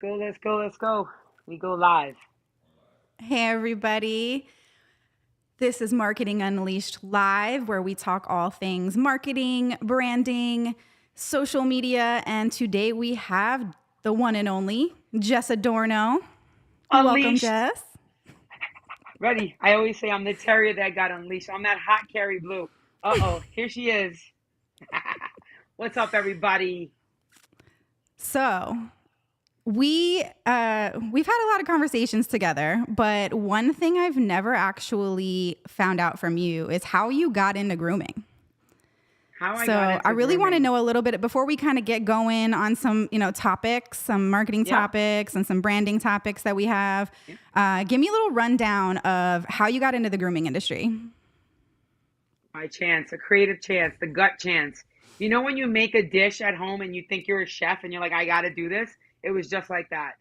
Go, let's go, let's go. We go live. Hey, everybody. This is Marketing Unleashed Live, where we talk all things marketing, branding, social media. And today we have the one and only Jess Adorno. Welcome, Unleashed. Jess. Ready. I always say I'm the terrier that got unleashed. I'm that hot Carrie Blue. Uh-oh, here she is. What's up, everybody? So, we've had a lot of conversations together, but one thing I've never actually found out from you is how you got into grooming. How I got So I into really want to grooming. know a little bit before we kind of get going on some, topics, some marketing Yeah, topics and some branding topics that we have. yeah. Give me a little rundown of how you got into the grooming industry. By chance, a creative chance, the gut chance. You know when you make a dish at home and you think you're a chef and you're like, I got to do this? It was just like that.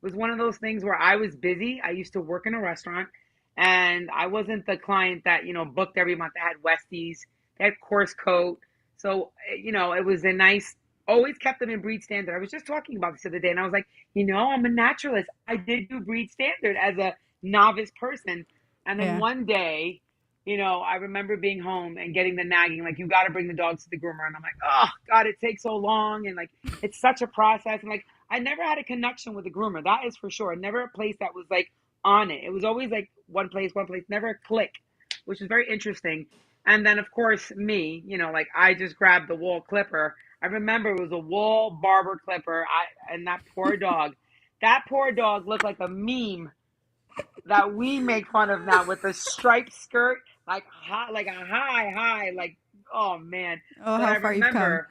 It was one of those things where I was busy. I used to work in a restaurant and I wasn't the client that, booked every month. I had Westies, they had course coat. So, it was a nice, always kept them in breed standard. I was just talking about this the other day and I was like, I'm a naturalist. I did do breed standard as a novice person. And then Yeah. one day, I remember being home and getting the nagging, like, you got to bring the dogs to the groomer. And I'm like, oh, God, it takes so long. And like, it's such a process. And like, I never had a connection with the groomer. That is for sure. Never a place that was like on it. It was always like one place, never a click, which is very interesting. And then, of course, me, like I just grabbed the wall clipper. I remember it was a wall barber clipper. And that poor dog looked like a meme that we make fun of now with the striped skirt, like high, like a high, like, oh man. Oh, But how I far you've come. remember,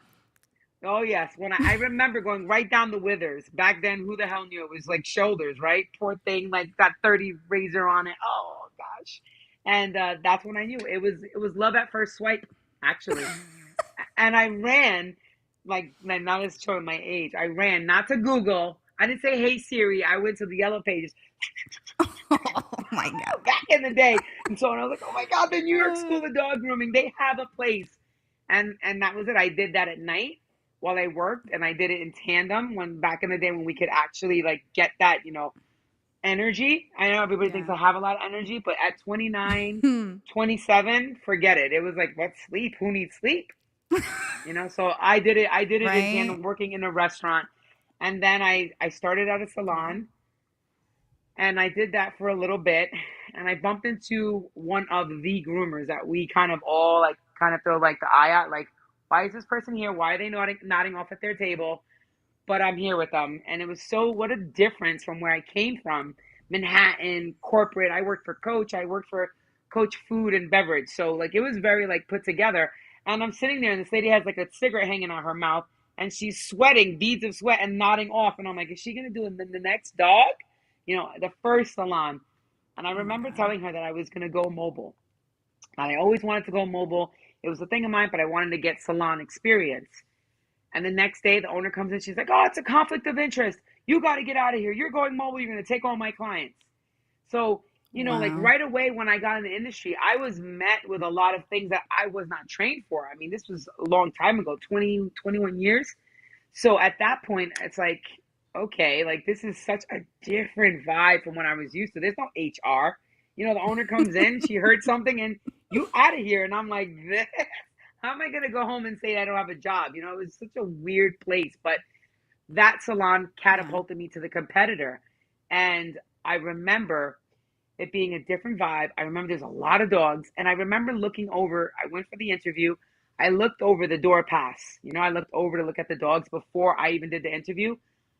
oh yes, when I remember going right down the withers. Back then, who the hell knew it was like shoulders, right? Poor thing, like got 30 razor on it. Oh gosh, and that's when I knew it was love at first swipe, actually. And I ran, like now it's showing my age. I ran not to Google. I didn't say, "Hey Siri." I went to the yellow pages Oh my God. back in the day. And so I was like, oh my God, the New York Uh, School of Dog Grooming, they have a place. And that was it. I did that at night while I worked, and I did it in tandem when back in the day when we could actually like get that, energy. I know everybody thinks yeah. I have a lot of energy, but at 29, Hmm. 27, forget it. It was like, what sleep? Who needs sleep? So I did it in Right. tandem working in a restaurant. And then I started at a Yeah. salon and I did that for a little bit, and I bumped into one of the groomers that we kind of all like kind of throw like the eye at, like, why is this person here? Why are they nodding off at their table? But I'm here with them. And it was so, what a difference from where I came from. Manhattan, corporate. I worked for Coach. I worked for Coach Food and Beverage. So like it was very like put together. And I'm sitting there and this lady has like a cigarette hanging out her mouth and she's sweating, beads of sweat and nodding off. And I'm like, is she gonna do it in the next dog? The first salon. And I Oh my remember God. telling her that I was gonna go mobile. And I always wanted to go mobile. It was a thing of mine, but I wanted to get salon experience. And the next day, the owner comes in. She's like, "Oh, it's a conflict of interest. You got to get out of here. You're going mobile. You're going to take all my clients." So, like Wow. right away when I got in the industry, I was met with a lot of things that I was not trained for. I mean, this was a long time ago, 20, 21 years. So at that point, it's like, okay, like this is such a different vibe from what I was used to. There's no HR. The owner comes in, she heard something, and you out of here. And I'm like, this. How am I going to go home and say I don't have a job? It was such a weird place. But that salon Yeah. catapulted me to the competitor. And I remember it being a different vibe. I remember there's a lot of dogs. And I remember looking over, I went for the interview. I looked over the door pass. I looked over to look at the dogs before I even did the interview.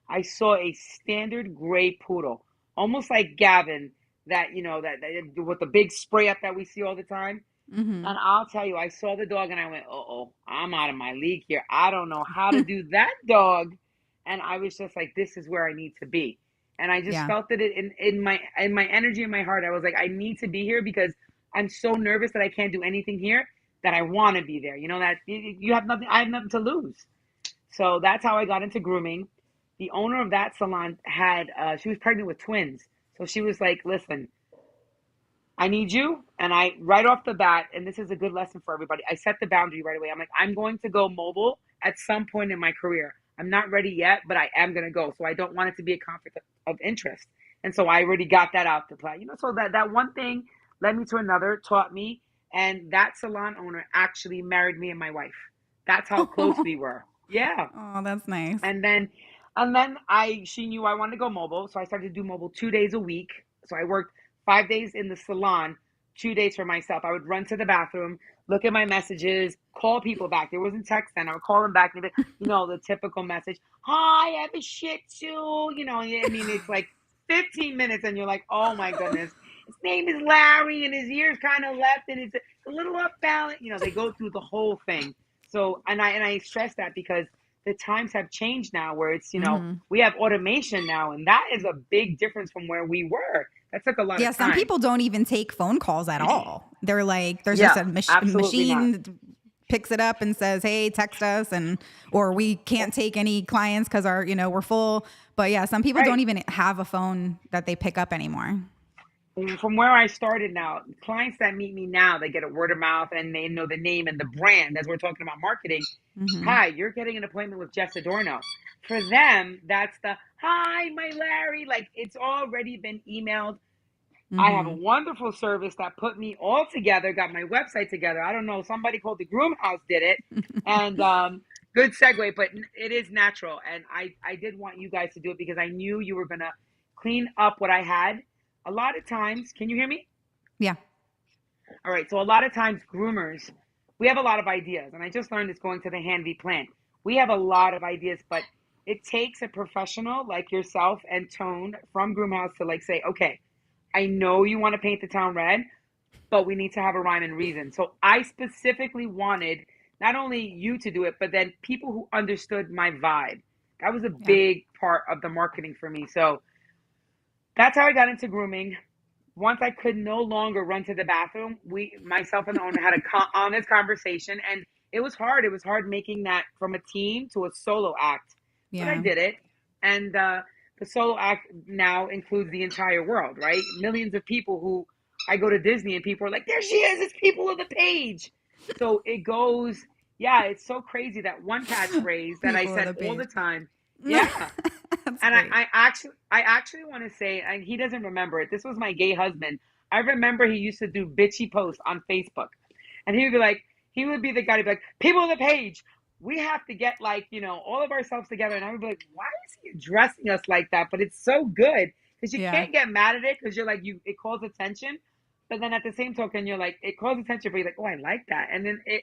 I saw a standard gray poodle, almost like Gavin, that with the big spray up that we see all the time. Mm-hmm. And I'll tell you, I saw the dog and I went, oh, I'm out of my league here. I don't know how to do that dog. And I was just like, this is where I need to be. And I just Yeah. felt it in my energy in my heart. I was like, I need to be here because I'm so nervous that I can't do anything here that I want to be there. That you have nothing, I have nothing to lose. So that's how I got into grooming. The owner of that salon she was pregnant with twins. So she was like, listen, I need you. And I, right off the bat, and this is a good lesson for everybody, I set the boundary right away. I'm like, I'm going to go mobile at some point in my career. I'm not ready yet, but I am going to go. So I don't want it to be a conflict of interest. And so I already got that out to play. So that one thing led me to another, taught me, and that salon owner actually married me and my wife. That's how close we were. Yeah. Oh, that's nice. And then she knew I wanted to go mobile, so I started to do mobile 2 days a week. So I worked 5 days in the salon, 2 days for myself. I would run to the bathroom, look at my messages, call people back. There wasn't text then. I would call them back, and the typical message, "Hi, I have a Shih Tzu." I mean, it's like 15 minutes, and you're like, "Oh my goodness, his name is Larry, and his ears kind of left, and it's a little up balance." They go through the whole thing. So, and I stress that because the times have changed now where it's, Hmm. we have automation now, and that is a big difference from where we were. That took a lot Yeah, of some time. people don't even take phone calls at all. They're like, there's just Yeah, a absolutely not. machine picks it up and says, "Hey, text us," or we can't take any clients because we're full. But yeah, some people don't Right. even have a phone that they pick up anymore. From where I started now, clients that meet me now, they get a word of mouth and they know the name and the brand as we're talking about marketing. Hmm. Hi, you're getting an appointment with Jess Adorno. For them, that's the hi, my Larry. Like it's already been emailed. I have a Hmm. wonderful service that put me all together, got my website together. I don't know, somebody called the Groom House did it. And good segue, but it is natural. And I did want you guys to do it because I knew you were going to clean up what I had. A lot of times, can you hear me? Yeah. All right. So a lot of times, groomers, we have a lot of ideas. And I just learned this going to the Hanvey plant. We have a lot of ideas, but it takes a professional like yourself and Tone from Groom House to like say, okay, I know you want to paint the town red, but we need to have a rhyme and reason. So I specifically wanted not only you to do it, but then people who understood my vibe. That was a Yeah. big part of the marketing for me. So that's how I got into grooming. Once I could no longer run to the bathroom, myself and the owner, had a honest conversation, and it was hard. It was hard making that from a team to a solo act, but I Yeah. did it. And the solo act now includes the entire world, right? Millions of people who I go to Disney and people are like, "There she is! It's people of the page." So it goes. Yeah, it's so crazy that one catchphrase that I People of said the all page. the time. Yeah, That's and great. I actually want to say, and he doesn't remember it. This was my gay husband. I remember he used to do bitchy posts on Facebook, and he would be the guy to be like, "People on the page, we have to get like all of ourselves together." And I would be like, "Why is he addressing us like that?" But it's so good because you Yeah. can't get mad at it because you're like it calls attention, but then at the same token you're like it calls attention, but you're like, "Oh, I like that," and then it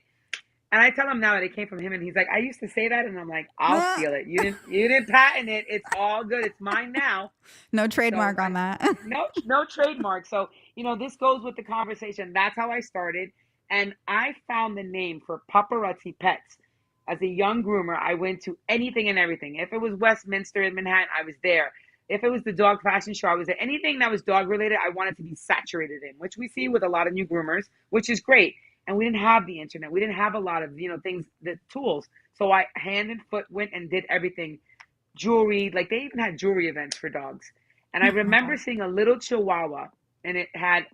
and I tell him now that it came from him, and he's like, "I used to say that," and I'm like, "I'll steal it. You didn't patent it. It's all good. It's mine now." No So trademark on that. no trademark. So this goes with the conversation. That's how I started, and I found the name for Paparazzi Pets. As a young groomer, I went to anything and everything. If it was Westminster in Manhattan, I was there. If it was the dog fashion show, I was there. Anything that was dog related, I wanted to be saturated in, which we see with a lot of new groomers, which is great. And we didn't have the internet. We didn't have a lot of things, the tools. So I hand and foot went and did everything. Jewelry, like they even had jewelry events for dogs. And I Oh remember God. seeing a little chihuahua, and it had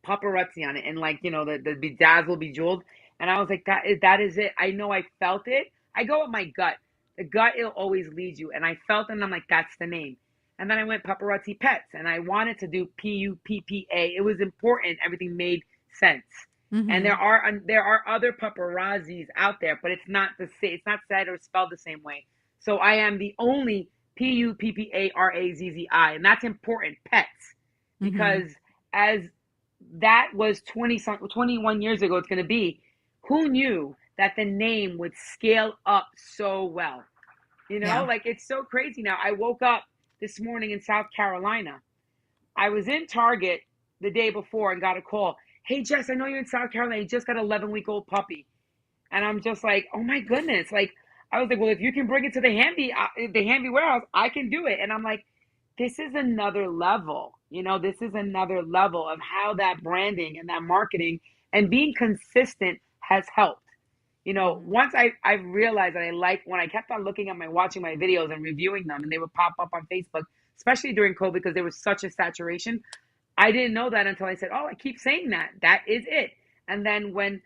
paparazzi on it, and like the bedazzled, bejeweled. And I was like, that is it. I know I felt it. I go with my gut. The gut, it'll always lead you. And I felt it, and I'm like, that's the name. And then I went Paparazzi Pets, and I wanted to do Puppa. It was important. Everything made sense. And Hmm. there are other paparazzis out there, but it's not the same. It's not said or spelled the same way. So I am the only Pupparazzi, and that's important. Pets, Hmm. because as that was 21 years ago, it's going to be, who knew that the name would scale up so well? Yeah. Like it's so crazy now. I woke up this morning in South Carolina. I was in Target the day before and got a call. "Hey, Jess, I know you're in South Carolina. You just got an 11-week-old puppy." And I'm just like, "Oh my goodness." Like, I was like, "Well, if you can bring it to the Hanby warehouse, I can do it." And I'm like, this is another level. This is another level of how that branding and that marketing and being consistent has helped. Hmm. Once I realized that I like when I kept on looking at watching my videos and reviewing them, and they would pop up on Facebook, especially during COVID because there was such a saturation. I didn't know that until I said, "Oh, I keep saying that. That is it." And then when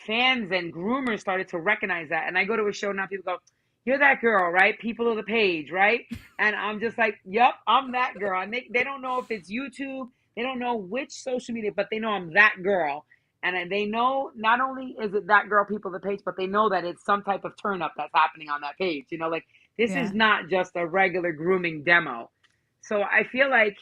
fans and groomers started to recognize that, and I go to a show now, people go, you're that girl, right? People of the page, right? And I'm just like, yep, I'm that girl. And they don't know if it's YouTube, they don't know which social media, but they know I'm that girl. And they know not only is it that girl, people of the page, but they know that it's some type of turn up that's happening on that page. Like this is Yeah. not just a regular grooming demo. So I feel like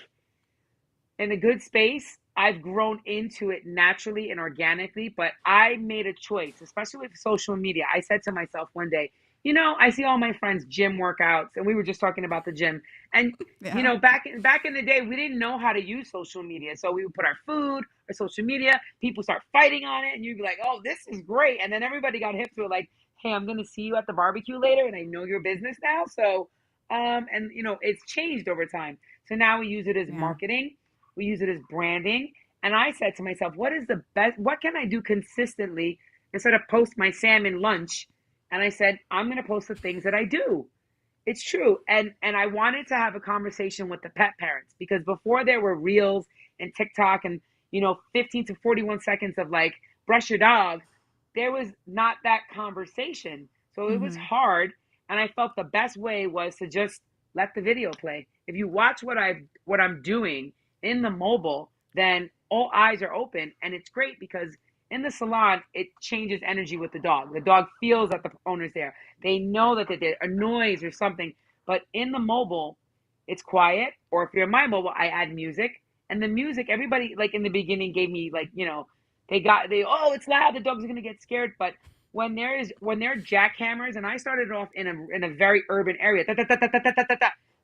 in a good space, I've grown into it naturally and organically, but I made a choice, especially with social media. I said to myself one day, I see all my friends gym workouts, and we were just talking about the gym. And Yeah. back in the day, we didn't know how to use social media, so we would put our food or social media. People start fighting on it, and you'd be like, "Oh, this is great!" And then everybody got hip to it, like, "Hey, I'm gonna see you at the barbecue later, and I know your business now." So, and it's changed over time. So now we use it as Yeah. marketing, we use it as branding. And I said to myself, what is the best? What can I do consistently instead of post my salmon lunch? And I said, I'm going to post the things that I do. It's true. And I wanted to have a conversation with the pet parents because before there were reels and TikTok and 15 to 41 seconds of like brush your dog, there was not that conversation. So it was Mm-hmm. hard, and I felt the best way was to just let the video play. If you watch what I'm doing in the mobile, then all eyes are open, and it's great because in the salon it changes energy with the dog. The dog feels that the owner's there. They know that there's a noise or something. But in the mobile, it's quiet. Or if you're in my mobile, I add music. And the music, everybody like in the beginning gave me like, oh, it's loud, the dog's gonna get scared. But when there are jackhammers, and I started off in a very urban area,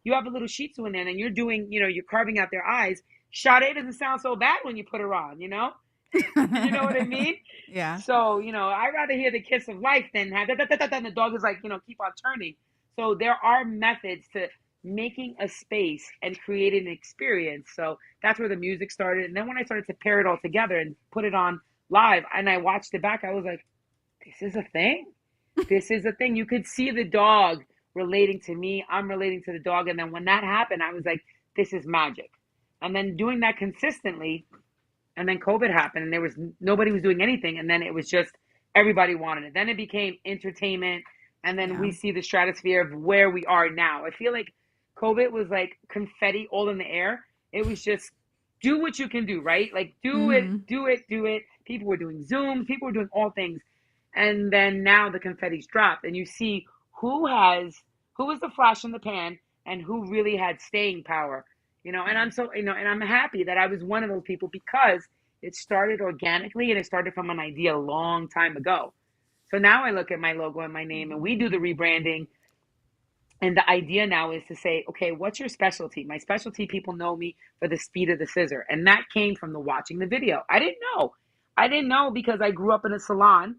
you have a little Shih Tzu in there, and you're doing, you're carving out their eyes. Sade doesn't sound so bad when you put her on, you know what I mean? Yeah. So, I'd rather hear the kiss of life than have and the dog is like, keep on turning. So there are methods to making a space and creating an experience. So that's where the music started. And then when I started to pair it all together and put it on live and I watched it back, I was like, this is a thing. This is a thing. You could see the dog relating to me. I'm relating to the dog. And then when that happened, I was like, this is magic. And then doing that consistently, and then COVID happened, and there was nobody was doing anything, and then it was just everybody wanted it. Then it became entertainment, and then Yeah. we see the stratosphere of where we are now. I feel like COVID was like confetti all in the air. It was just do what you can do, right? Like do it, Mm-hmm. do it, do it. People were doing Zooms, people were doing all things, and then now the confetti's dropped, and you see who was the flash in the pan and who really had staying power. And Yeah. I'm so, and I'm happy that I was one of those people because it started organically and it started from an idea a long time ago. So now I look at my logo and my name and we do the rebranding. And the idea now is to say, okay, what's your specialty? My specialty, people know me for the speed of the scissor. And that came from the watching the video. I didn't know. I didn't know because I grew up in a salon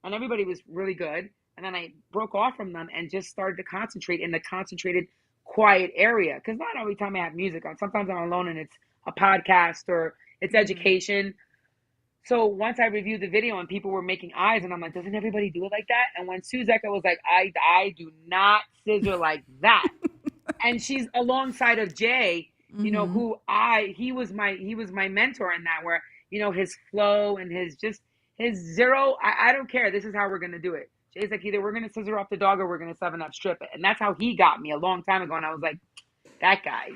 and everybody was really good. And then I broke off from them and just started to concentrate in the concentrated, quiet area. Because not every time I have music on, sometimes I'm alone and it's a podcast or it's Mm-hmm. education. So once I reviewed the video and people were making eyes, and I'm like, doesn't everybody do it like that? And when Suzeka was like, I do not scissor like that, and she's alongside of Jay, Mm-hmm. who he was my mentor in that, where his flow and his zero. I don't care. This is how we're gonna do it. Jay's like, either we're gonna scissor off the dog or we're gonna 7 Up strip it, and that's how he got me a long time ago. And I was like, that guy.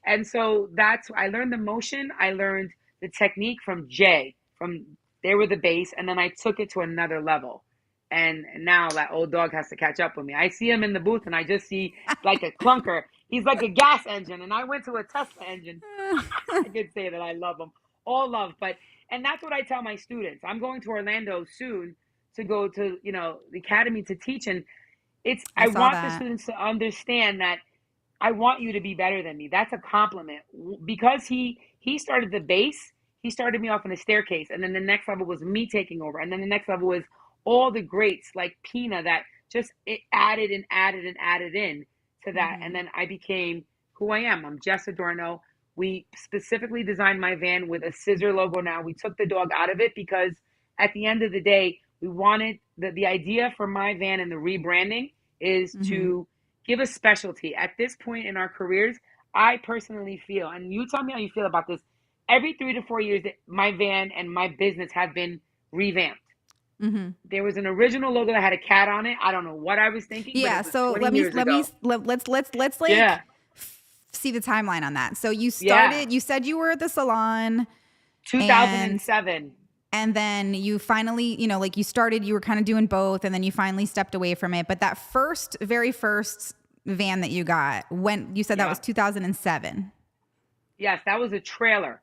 And so that's I learned the motion. I learned the technique from Jay. From they were the base, and then I took it to another level. And now that old dog has to catch up with me. I see him in the booth, and I just see like a clunker. He's like a gas engine, and I went to a Tesla engine. I could say that I love them, all love. But and that's what I tell my students. I'm going to Orlando soon to go to the academy to teach, and I I saw want the that. students to understand that I want you to be better than me. That's a compliment because he started the base. He started me off on a staircase, and then the next level was me taking over, and then the next level was all the greats like Pina that just it added and added and added in to that, and Mm-hmm. then I became who I am. I'm Jess Adorno. We specifically designed my van with a scissor logo. Now we took the dog out of it because at the end of the day, we wanted the idea for my van and the rebranding is Mm-hmm. to give a specialty. At this point in our careers, I personally feel, and you tell me how you feel about this, every 3 to 4 years, my van and my business have been revamped. Mm-hmm. There was an original logo that had a cat on it. I don't know what I was thinking, but Yeah. it was So 20 years ago. let's Yeah. like see the timeline on that. So you Yeah. started. You said you were at the salon, and 2007. then you finally, like you started. You were kind of doing both, and then you finally stepped away from it. But that very first van that you got, when you said that Yeah. was 2007. Yes, that was a trailer.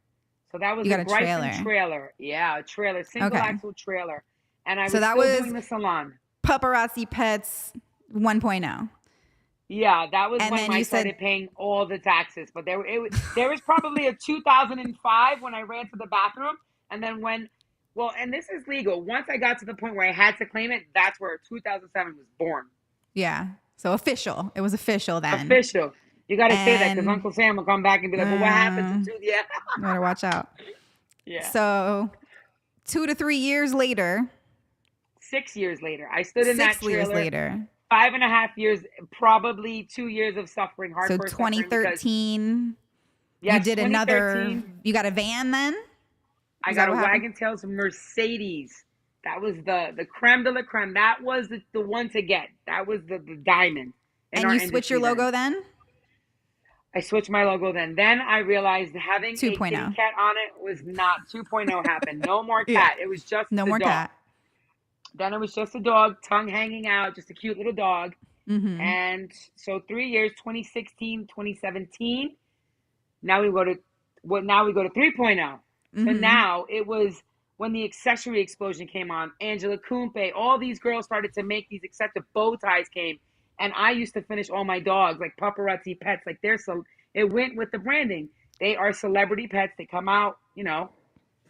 So that was You a got a Griffin trailer. trailer. Yeah, a trailer, single Okay. axle trailer. And I So was that still was doing the salon. Paparazzi Pets 1.0. Yeah, that was And when then I you said started paying all the taxes. But there was probably a 2005 when I ran to the bathroom. And then and this is legal. Once I got to the point where I had to claim it, that's where 2007 was born. yeah. So official. It was official then. Official. You got to say that because And Uncle Sam will come back and be like, well, what happened to two? Yeah. you better watch out. Yeah. So 2 to 3 years later, 6 years later, I stood in that 6 years trailer. later. 5.5 years, probably 2 years of suffering, So hardcore suffering. Because 2013, you yes, did another, 2013, you got a van then? I Is got that a what happened? Wagon Tails Mercedes. That was the creme de la creme. That was the one to get. That was the diamond in And our you switch your industry then. logo then? I switched my logo then. Then I realized having a kitty 2.0. cat on it was not 2.0 happened. No more Yeah. cat. It was just No the more dog. cat. Then it was just a dog, tongue hanging out, just a cute little dog. Mm-hmm. And so 3 years, 2016, 2017. Now we go to now we go to 3.0. So Mm-hmm. now it was when the accessory explosion came on. Angela Kumpe, all these girls started to make these excessive bow ties came, and I used to finish all my dogs like paparazzi pets. Like they're so it went with the branding. They are celebrity pets. They come out.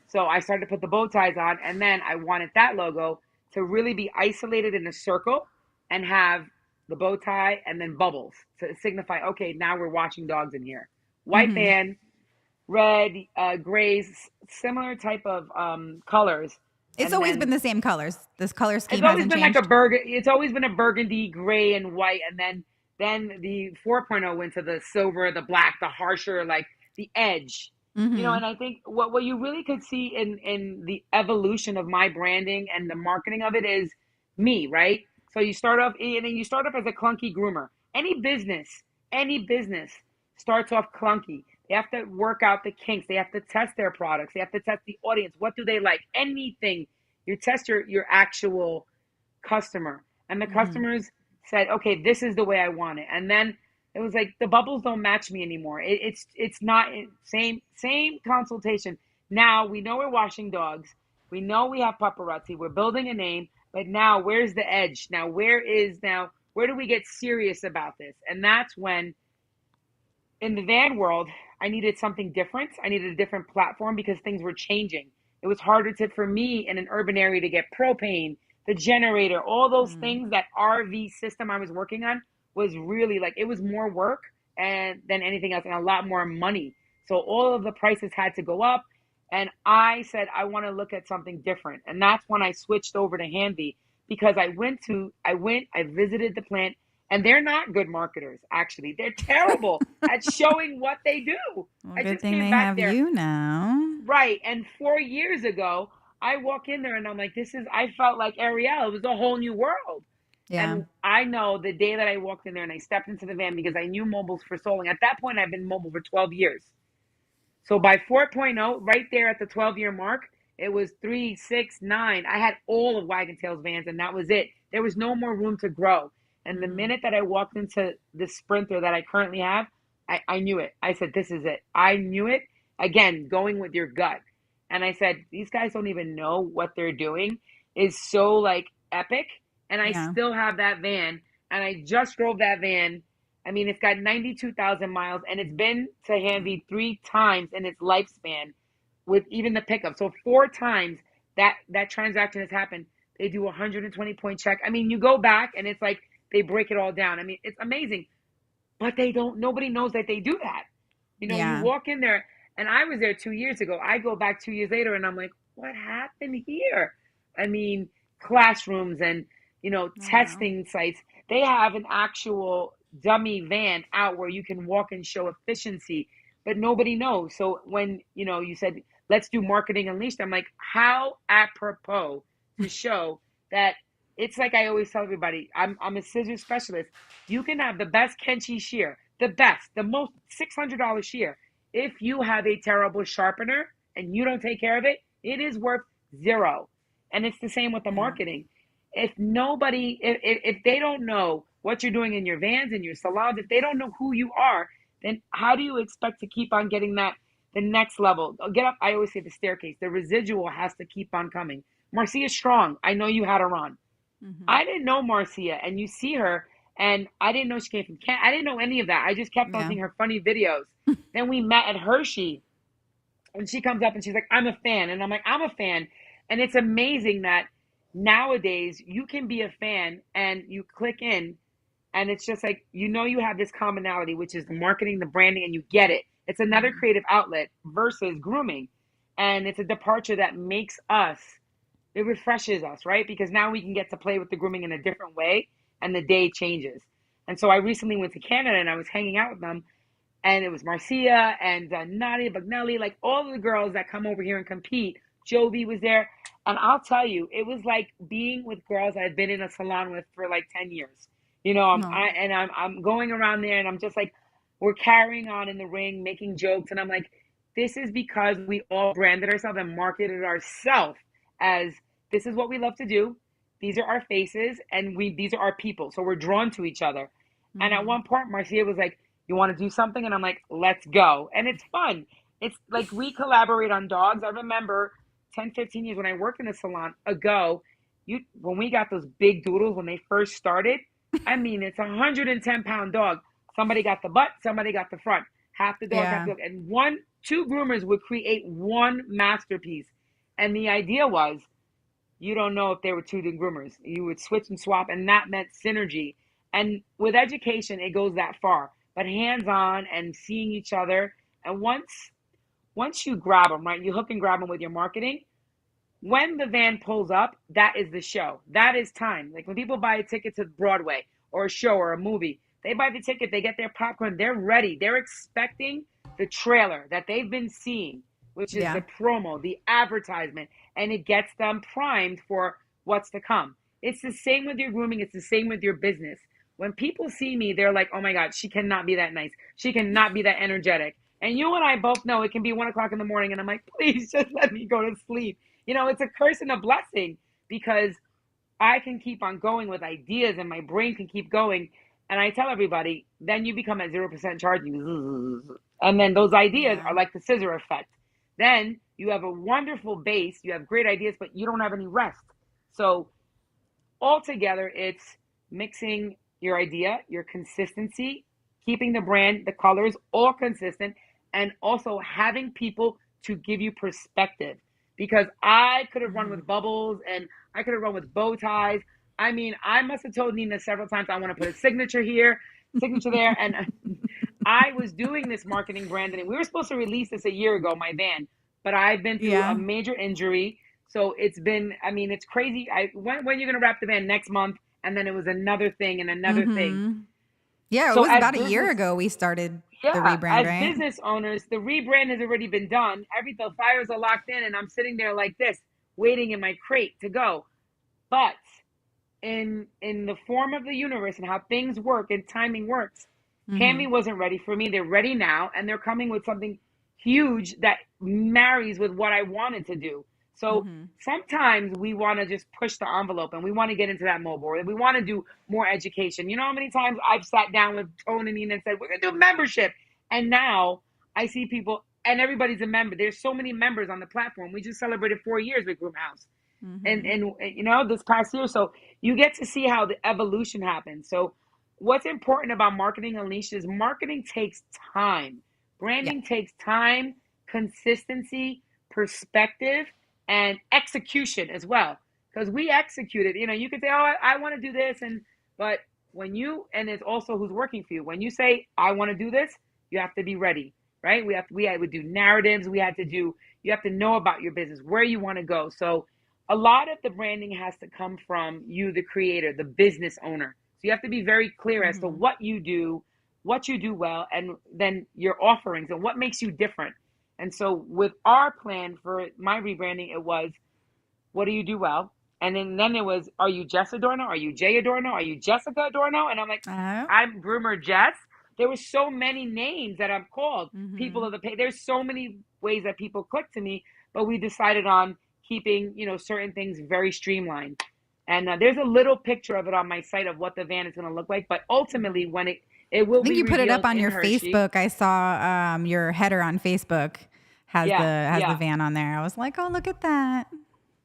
So I started to put the bow ties on, and then I wanted that logo to really be isolated in a circle and have the bow tie and then bubbles to signify, okay, now we're watching dogs in here. White Mm-hmm. band, red, grays, similar type of colors. It's And always been then the same colors. This color it's scheme always hasn't been like a changed. burgundy. It's always been a burgundy, gray, and white. And then the 4.0 went to the silver, the black, the harsher, like the edge. Mm-hmm. And I think what you really could see in the evolution of my branding and the marketing of it is me, right? So you start off as a clunky groomer. Any business starts off clunky. They have to work out the kinks. They have to test their products. They have to test the audience. What do they like? Anything. You test your actual customer. And the Mm-hmm. customers said, okay, this is the way I want it. And then it was like the bubbles don't match me anymore. It's not same consultation. Now we know we're washing dogs. We know we have paparazzi. We're building a name. But now where's the edge? Now where do we get serious about this? And that's when in the van world, I needed something different. I needed a different platform because things were changing. It was harder for me in an urban area to get propane, the generator, all those Mm-hmm. things. That RV system I was working on was really like it was more work and than anything else and a lot more money. So all of the prices had to go up. And I said, I want to look at something different. And that's when I switched over to Handy because I visited the plant and they're not good marketers, actually. They're terrible at showing what they do. Well, I good just thing came they back have there. you now. Right. And 4 years ago, I walk in there and I'm like, I felt like Ariel. It was a whole new world. Yeah. And I know the day that I walked in there and I stepped into the van because I knew mobiles for so long. At that point, I've been mobile for 12 years. So by 4.0, right there at the 12-year mark, it was 3, 6, 9. I had all of Wagon Tails vans, and that was it. There was no more room to grow. And the Mm-hmm. minute that I walked into the Sprinter that I currently have, I knew it. I said, this is it. I knew it. Again, going with your gut. And I said, these guys don't even know what they're doing is so like epic. And I Yeah. still have that van. And I just drove that van. I mean, it's got 92,000 miles and it's been to Handy 3 times in its lifespan with even the pickup. So 4 times that transaction has happened. They do a 120-point check. I mean, you go back and it's like they break it all down. I mean, it's amazing, but nobody knows that they do that. You Yeah. walk in there and I was there 2 years ago. I go back 2 years later and I'm like, what happened here? I mean, classrooms and, I know. testing sites. They have an actual dummy van out where you can walk and show efficiency, but nobody knows. So when, you said, let's do marketing unleashed, I'm like, how apropos to show that it's like I always tell everybody, I'm a scissor specialist. You can have the best Kenchi shear, the best, the most $600 shear. If you have a terrible sharpener and you don't take care of it, it is worth zero. And it's the same with the Yeah. marketing. If they don't know what you're doing in your vans, in your salons, if they don't know who you are, then how do you expect to keep on getting that the next level? Get up. I always say the staircase. The residual has to keep on coming. Marcia Strong, I know you had her on. Mm-hmm. I didn't know Marcia, and you see her, and I didn't know she came from Canada. I didn't know any of that. I just kept on Yeah. seeing her funny videos. Then we met at Hershey, and she comes up and she's like, I'm a fan. And I'm like, I'm a fan. And it's amazing that nowadays you can be a fan and you click in, and it's just like, you have this commonality, which is the marketing, the branding, and you get it. It's another Mm-hmm. creative outlet versus grooming. And it's a departure that makes us, it refreshes us, right? Because now we can get to play with the grooming in a different way and the day changes. And so I recently went to Canada and I was hanging out with them, and it was Marcia and Nadia Bagnelli, like all of the girls that come over here and compete. Jovi was there. And I'll tell you, it was like being with girls I've been in a salon with for like 10 years. No. I'm going around there and I'm just like, we're carrying on in the ring, making jokes. And I'm like, this is because we all branded ourselves and marketed ourselves as this is what we love to do. These are our faces and these are our people. So we're drawn to each other. And at Mm-hmm. one point, Marcia was like, you want to do something? And I'm like, let's go. And it's fun. It's like we collaborate on dogs. I remember 10, 15 years when I worked in a salon ago, when we got those big doodles when they first started, I mean, it's a 110-pound dog. Somebody got the butt, somebody got the front. Half the dog, half Yeah. the dog. And two groomers would create one masterpiece. And the idea was, you don't know if they were two groomers. You would switch and swap, and that meant synergy. And with education, it goes that far. But hands on and seeing each other, and once you grab them, right, you hook and grab them with your marketing. When the van pulls up, that is the show. That is time. Like when people buy a ticket to Broadway or a show or a movie, they buy the ticket, they get their popcorn, they're ready. They're expecting the trailer that they've been seeing, which is Yeah. the promo, the advertisement, and it gets them primed for what's to come. It's the same with your grooming, it's the same with your business. When people see me, they're like, oh my God, she cannot be that nice. She cannot be that energetic. And you and I both know it can be 1 o'clock in the morning, and I'm like, please just let me go to sleep. It's a curse and a blessing because I can keep on going with ideas and my brain can keep going. And I tell everybody, then you become at 0% charge. And then those ideas Yeah. are like the scissor effect. Then you have a wonderful base, you have great ideas, but you don't have any rest. So altogether, it's mixing your idea, your consistency, keeping the brand, the colors all consistent, and also having people to give you perspective. Because I could have run Mm-hmm. with bubbles and I could have run with bow ties. I mean, I must have told Nina several times I want to put a signature here, signature there. And I was doing this marketing branding. We were supposed to release this a year ago, my van, but I've been through a Yeah. major injury. So it's been, I mean, it's crazy. When are you going to wrap the van? Next month? And then it was another thing and another thing. Mm-hmm. Yeah, it So was as about a year business, ago we started the yeah, rebrand, as right? business owners, the rebrand has already been done. The fires are locked in, and I'm sitting there like this, waiting in my crate to go. But in the form of the universe and how things work and timing works, Mm-hmm. Cami wasn't ready for me. They're ready now, and they're coming with something huge that marries with what I wanted to do. So Mm-hmm. sometimes we want to just push the envelope and we want to get into that mobile, or we want to do more education. You know how many times I've sat down with Tone and Nina and said, we're going to do membership. And now I see people, and everybody's a member. There's so many members on the platform. We just celebrated 4 years with Groom House Mm-hmm. and this past year. So you get to see how the evolution happens. So what's important about marketing unleashed is marketing takes time. Yeah. Branding takes time, consistency, perspective, and execution as well. Because we execute it. You could say, oh, I want to do this, but and it's also who's working for you. When you say I want to do this, you have to be ready, right? We had to do narratives. You have to know about your business, where you want to go. So a lot of the branding has to come from you, the creator, the business owner. So you have to be very clear as to Mm-hmm. what you do well, and then your offerings and what makes you different. And so with our plan for my rebranding, it was, what do you do well? And then it was, are you Jess Adorno? Are you Jay Adorno? Are you Jessica Adorno? And I'm like, Oh. I'm groomer Jess. There were so many names that I'm called. People Mm-hmm. of the pay. There's so many ways that people click to me, but we decided on keeping, certain things very streamlined. And there's a little picture of it on my site of what the van is going to look like. But ultimately, when it I will think be you put it up revealed on in your Hershey. Facebook. I saw your header on Facebook Yeah, has the yeah. van on there. I was like, oh, look at that.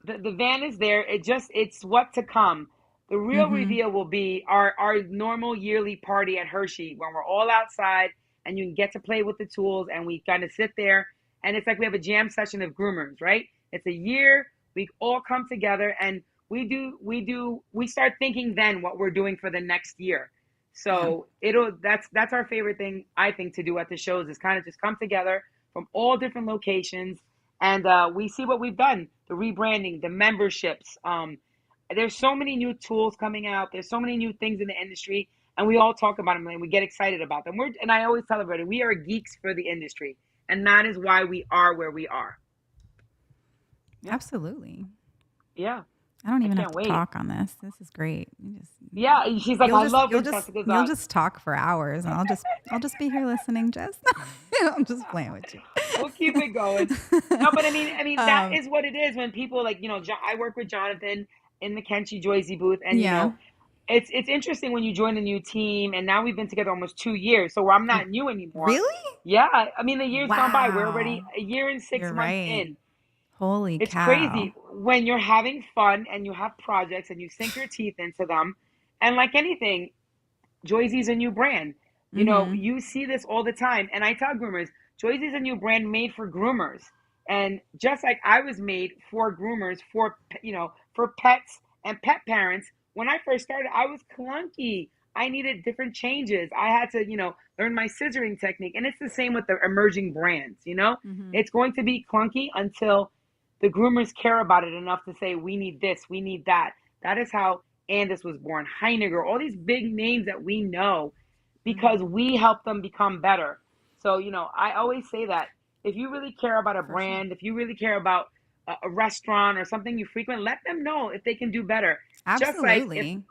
The van is there. It's what to come. The real Mm-hmm. reveal will be our normal yearly party at Hershey when we're all outside and you can get to play with the tools and we kind of sit there and it's like we have a jam session of groomers, right? It's a year, we all come together and we start thinking then what we're doing for the next year. Yeah. So that's our favorite thing I think to do at the shows is kind of just come together from all different locations and we see what we've done, the rebranding, the memberships. There's so many new tools coming out. There's so many new things in the industry, and we all talk about them and we get excited about them. And I always tell everybody, we are geeks for the industry, and that is why we are where we are. Yeah, Absolutely. yeah. I don't I even have can't to wait. talk on this. This is great. Yeah, she's like, I love when Jessica's You'll on. just talk for hours, and I'll just be here listening, Jess. I'm just playing with you. We'll keep it going. No, but I mean that um, is what it is when people like I work with Jonathan in the Kenchi Joycey booth, and yeah. it's interesting when you join a new team, and now we've been together almost 2 years, so I'm not new anymore. Really? Yeah, I mean the years gone by. We're already Wow. a year and six You're months right. in. Holy It's cow. crazy when you're having fun and you have projects and you sink your teeth into them. And like anything, Joycey's a new brand. Mm-hmm. You see this all the time. And I tell groomers, Joycey's a new brand made for groomers. And just like I was made for groomers, for pets and pet parents, when I first started, I was clunky. I needed different changes. I had to, learn my scissoring technique. And it's the same with the emerging brands. Mm-hmm. It's going to be clunky until the groomers care about it enough to say, we need this, we need that. That is how Andis was born, Heiniger, all these big names that we know because Mm-hmm. we help them become better. So, I always say that if you really care about a For sure. brand, if you really care about a restaurant or something you frequent, let them know if they can do better. Just like if, Absolutely.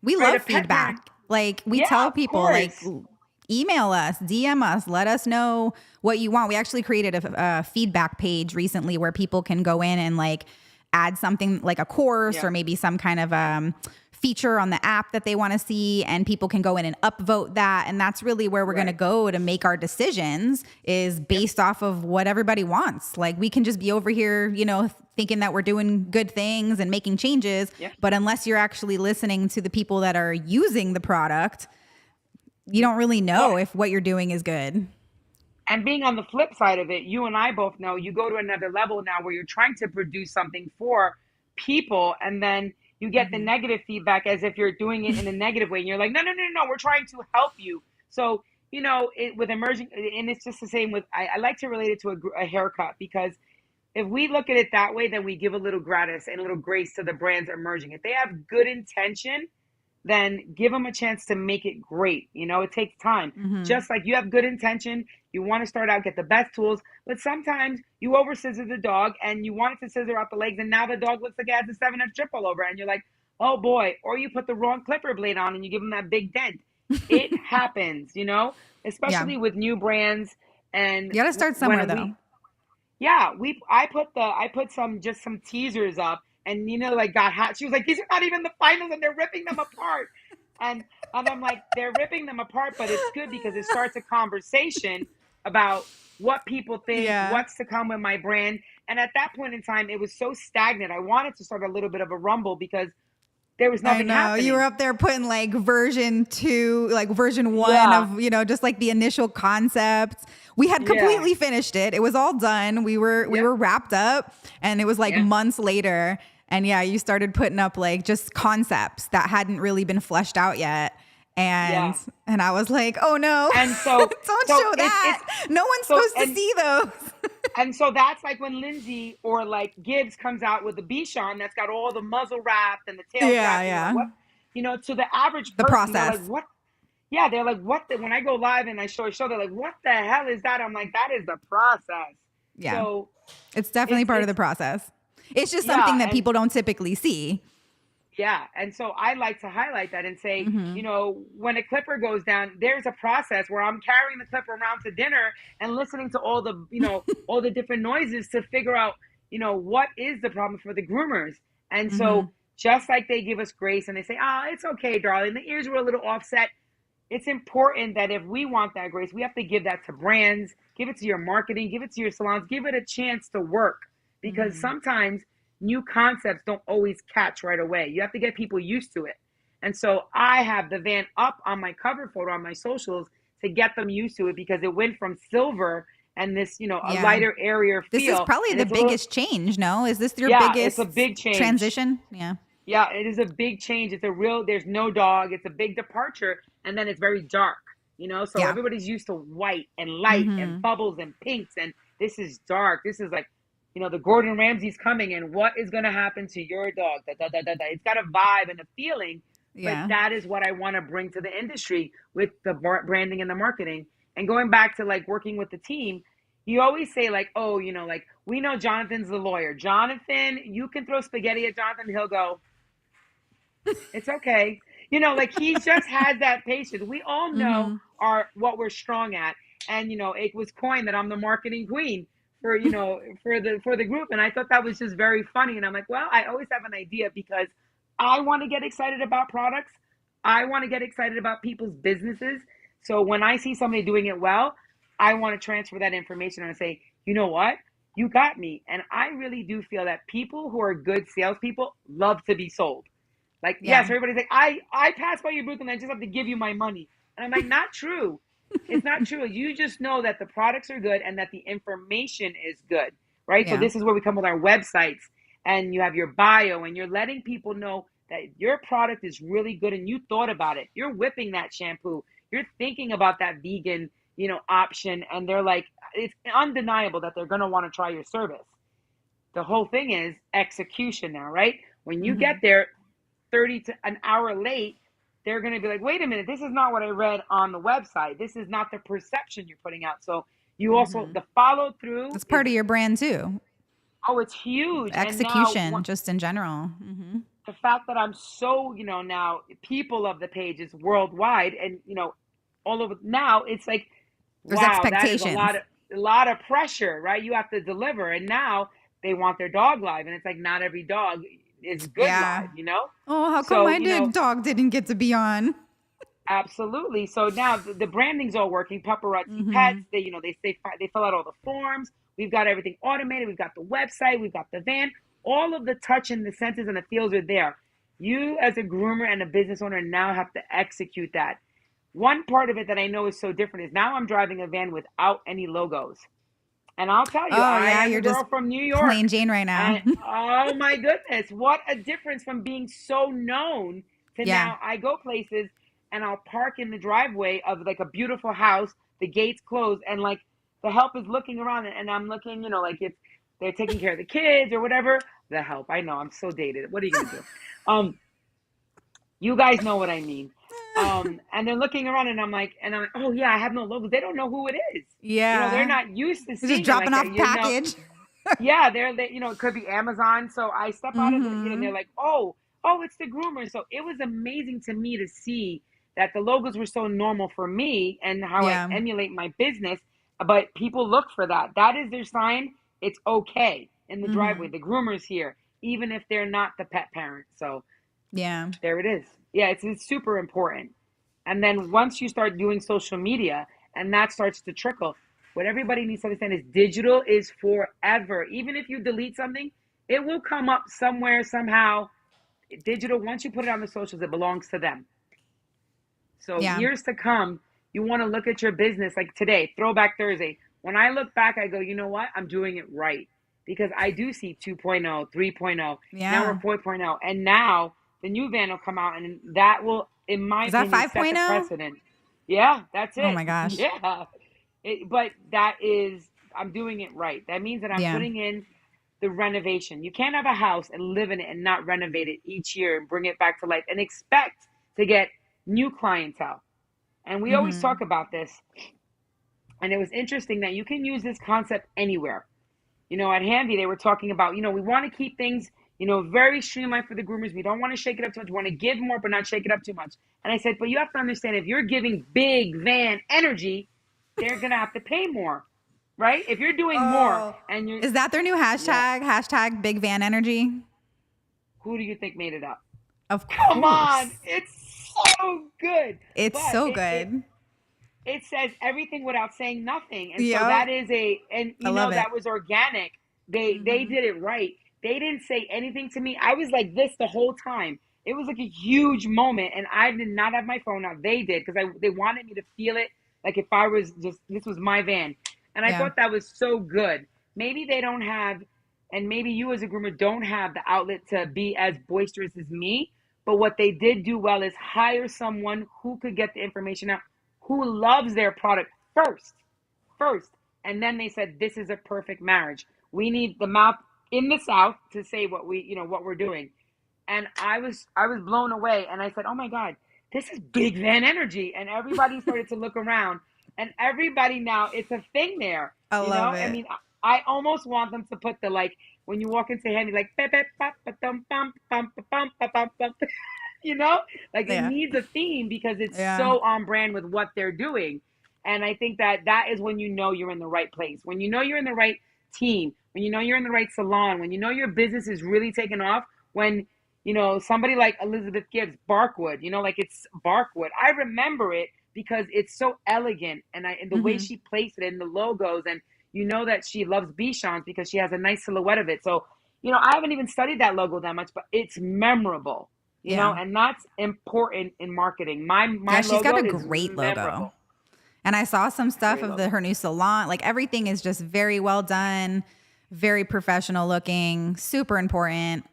We right, a love pet parent, feedback. Like we yeah, tell of people, like course. email us, DM us, let us know what you want. We actually created a feedback page recently where people can go in and like add something like a course Yeah, or maybe some kind of feature on the app that they want to see, and people can go in and upvote that. And that's really where we're going to right. go to make our decisions, is Yep. based off of what everybody wants. Like we can just be over here, thinking that we're doing good things and making changes, Yep. but unless you're actually listening to the people that are using the product, you don't really Well, know if what you're doing is good. and being on the flip side of it, you and I both know you go to another level now where you're trying to produce something for people and then you get the Mm-hmm. negative feedback as if you're doing it in a negative way. And you're like, no, no, no, no, we're trying to help you. So, with emerging, and it's just the same with, I like to relate it to a haircut because if we look at it that way, then we give a little gratis and a little grace to the brands emerging. If they have good intention, then give them a chance to make it great. It takes time. Mm-hmm. Just like you have good intention, you want to start out, get the best tools, but sometimes you over scissor the dog and you want it to scissor out the legs, and now the dog looks like it has a 7F triple over, and you're like, oh boy, or you put the wrong clipper blade on and you give them that big dent. It happens, Yeah. especially with new brands. And You got to start somewhere when though. yeah, I put some teasers up, and like got hot. She was like, these are not even the finals, and they're ripping them apart. And I'm like, they're ripping them apart, but it's good because it starts a conversation about what people think, Yeah. what's to come with my brand. And at that point in time, it was so stagnant. I wanted to start a little bit of a rumble because there was I nothing know. You were happening. up there putting like version 2, like version 1 Yeah, of, just like the initial concepts. We had yeah, completely finished it. It was all done. We yeah, were wrapped up, and it was like yeah, months later. And yeah, you started putting up like just concepts that hadn't really been fleshed out yet. And yeah. and I was like, "Oh no. And so, Don't so show it's that. No one's so supposed to see those." And so that's like when Lindsay or like Gibbs comes out with the Bichon that's got all the muzzle wrapped and the tails Yeah, wrapped, and you're like, yeah. what? To the average The person, they're like, process. what? Yeah, they're like, what? When I go live and I show a show, they're like, what the hell is that? I'm like, that is the process. Yeah. So It's definitely part of the process. It's just something yeah, that and people don't typically see. Yeah. And so I like to highlight that and say, Mm-hmm. when a clipper goes down, there's a process where I'm carrying the clipper around to dinner and listening to all the different noises to figure out, what is the problem for the groomers. And Mm-hmm. so just like they give us grace and they say, it's okay, darling, the ears were a little offset. It's important that if we want that grace, we have to give that to brands, give it to your marketing, give it to your salons, give it a chance to work. Because Mm-hmm. sometimes new concepts don't always catch right away. You have to get people used to it. And so I have the van up on my cover photo on my socials to get them used to it because it went from silver and this, a Yeah. lighter, airier This is feel. probably And the it's a little, biggest change, no? Is this your yeah, it's a biggest big change. transition? Yeah. Yeah, it is a big change. There's no dog. It's a big departure. And then it's very dark, so Yeah. everybody's used to white and light and Mm-hmm. bubbles and pinks. And this is dark. This is like, the Gordon Ramsay's coming and what is going to happen to your dog? Da, da, da, da, da. It's got a vibe and a feeling, but Yeah. that is what I want to bring to the industry with the branding and the marketing. And going back to like working with the team, you always say like, oh, like we know Jonathan's the lawyer. Jonathan, you can throw spaghetti at Jonathan. He'll go, it's okay. Like he just has that patience. We all know Mm-hmm. what we're strong at. And it was coined that I'm the marketing queen for, for the group. And I thought that was just very funny. And I'm like, well, I always have an idea because I want to get excited about products. I want to get excited about people's businesses. So when I see somebody doing it well, I want to transfer that information and say, you know what? You got me. And I really do feel that people who are good salespeople love to be sold. Like, yes, Yeah. everybody's like, I pass by your booth and I just have to give you my money. And I'm like, not true. It's not true. You just know that the products are good and that the information is good, right? So Yeah. this is where we come with our websites and you have your bio and you're letting people know that your product is really good and you thought about it. You're whipping that shampoo. You're thinking about that vegan, option. And they're like, it's undeniable that they're going to want to try your service. The whole thing is execution now, right? When you get Mm-hmm. there, 30 to an hour late, they're going to be like, wait a minute, this is not what I read on the website. This is not the perception you're putting out. So you also, Mm-hmm. the follow through It's is, part of your brand too. oh, it's huge. And now Execution, just in general. Mm-hmm. the fact that I'm so, now people of the page is worldwide and, all over now, it's like, There's wow, that is expectations. a lot of pressure, right? You have to deliver. And now they want their dog live. And it's like, not every dog is good Yeah. live. Oh, how come So, my dog didn't get to be on? absolutely. So now the branding's all working. Paparazzi Mm-hmm. pets. They fill out all the forms. We've got everything automated. We've got the website. We've got the van. All of the touch and the senses and the feels are there. You as a groomer and a business owner now have to execute that. One part of it that I know is so different is now I'm driving a van without any logos. And I'll tell you, Oh I yeah, am the you're just girl from New York. plain Jane right now. And oh my goodness, what a difference from being so known to Yeah. now I go places and I'll park in the driveway of like a beautiful house, the gates closed, and like the help is looking around and I'm looking, like if they're taking care of the kids or whatever. The help, I know, I'm so dated. What are you gonna do? You guys know what I mean. And they're looking around and I'm like, oh yeah, I have no logos. They don't know who it is. They're Yeah. not used to You're just seeing it like dropping that. off package. Yeah, it could be Amazon. So I step out of and Mm-hmm. they're like, it's the groomer. So it was amazing to me to see that the logos were so normal for me and how I Yeah. emulate my business. But people look for that. That is their sign. It's okay in the driveway. Mm-hmm. The groomer's here, even if they're not the pet parent. So Yeah. there it is. Yeah, it's super important. And then once you start doing social media and that starts to trickle, what everybody needs to understand is digital is forever. Even if you delete something, it will come up somewhere, somehow. Digital, once you put it on the socials, it belongs to them. So Yeah. years to come, you want to look at your business like today, Throwback Thursday. When I look back, I go, you know what? I'm doing it right. Because I do see 2.0, 3.0. Now we're Yeah. 4.0. And now the new van will come out and that will, in my Is that opinion, set the 5.0? precedent. Yeah, that's Oh it. my gosh. Yeah. But that is, I'm doing it right. That means that I'm Yeah. putting in the renovation. You can't have a house and live in it and not renovate it each year and bring it back to life and expect to get new clientele. And we always Mm-hmm. talk about this. And it was interesting that you can use this concept anywhere. At Handy, they were talking about, we want to keep things, very streamlined for the groomers. We don't want to shake it up too much. We want to give more, but not shake it up too much. And I said, but you have to understand, if you're giving big van energy, they're going to have to pay more, right? If you're doing more Oh, and you're, is that their new yeah, hashtag? Hashtag Big Van Energy? who do you think made it up? Of Come on. course. It's so good. It's But so it good. it says everything without saying nothing. And so Yep. that is and I love it. that was organic. They did it right. They didn't say anything to me. I was like this the whole time. It was like a huge moment, and I did not have my phone out. They did, because they wanted me to feel it, like if I was just, this was my van. And I Yeah. thought that was so good. Maybe they don't have, and maybe you as a groomer don't have the outlet to be as boisterous as me. But what they did do well is hire someone who could get the information out, who loves their product first. And then they said, this is a perfect marriage. We need the mouth in the South to say what we're doing. And I was blown away. And I said, oh my God, this is big van energy. And everybody started to look around, and everybody now, it's a thing there. I love I it. mean, I almost want them to put the, like, when you walk into Handy, like, you know, like it Yeah. needs a theme because it's Yeah. so on brand with what they're doing. And I think that is when you're in the right place, when you're in the right team, when you're in the right salon, when your business is really taking off, when somebody like Elizabeth Gibbs, Barkwood, like it's Barkwood. I remember it because it's so elegant, and the way Mm-hmm. she placed it in the logos, and that she loves Bichon's because she has a nice silhouette of it. So I haven't even studied that logo that much, but it's memorable. Yeah. And that's important in marketing. Yeah, My she's got logo a is great logo. memorable. And I saw some stuff Great of logo. her new salon. Like everything is just very well done, very professional looking, super important.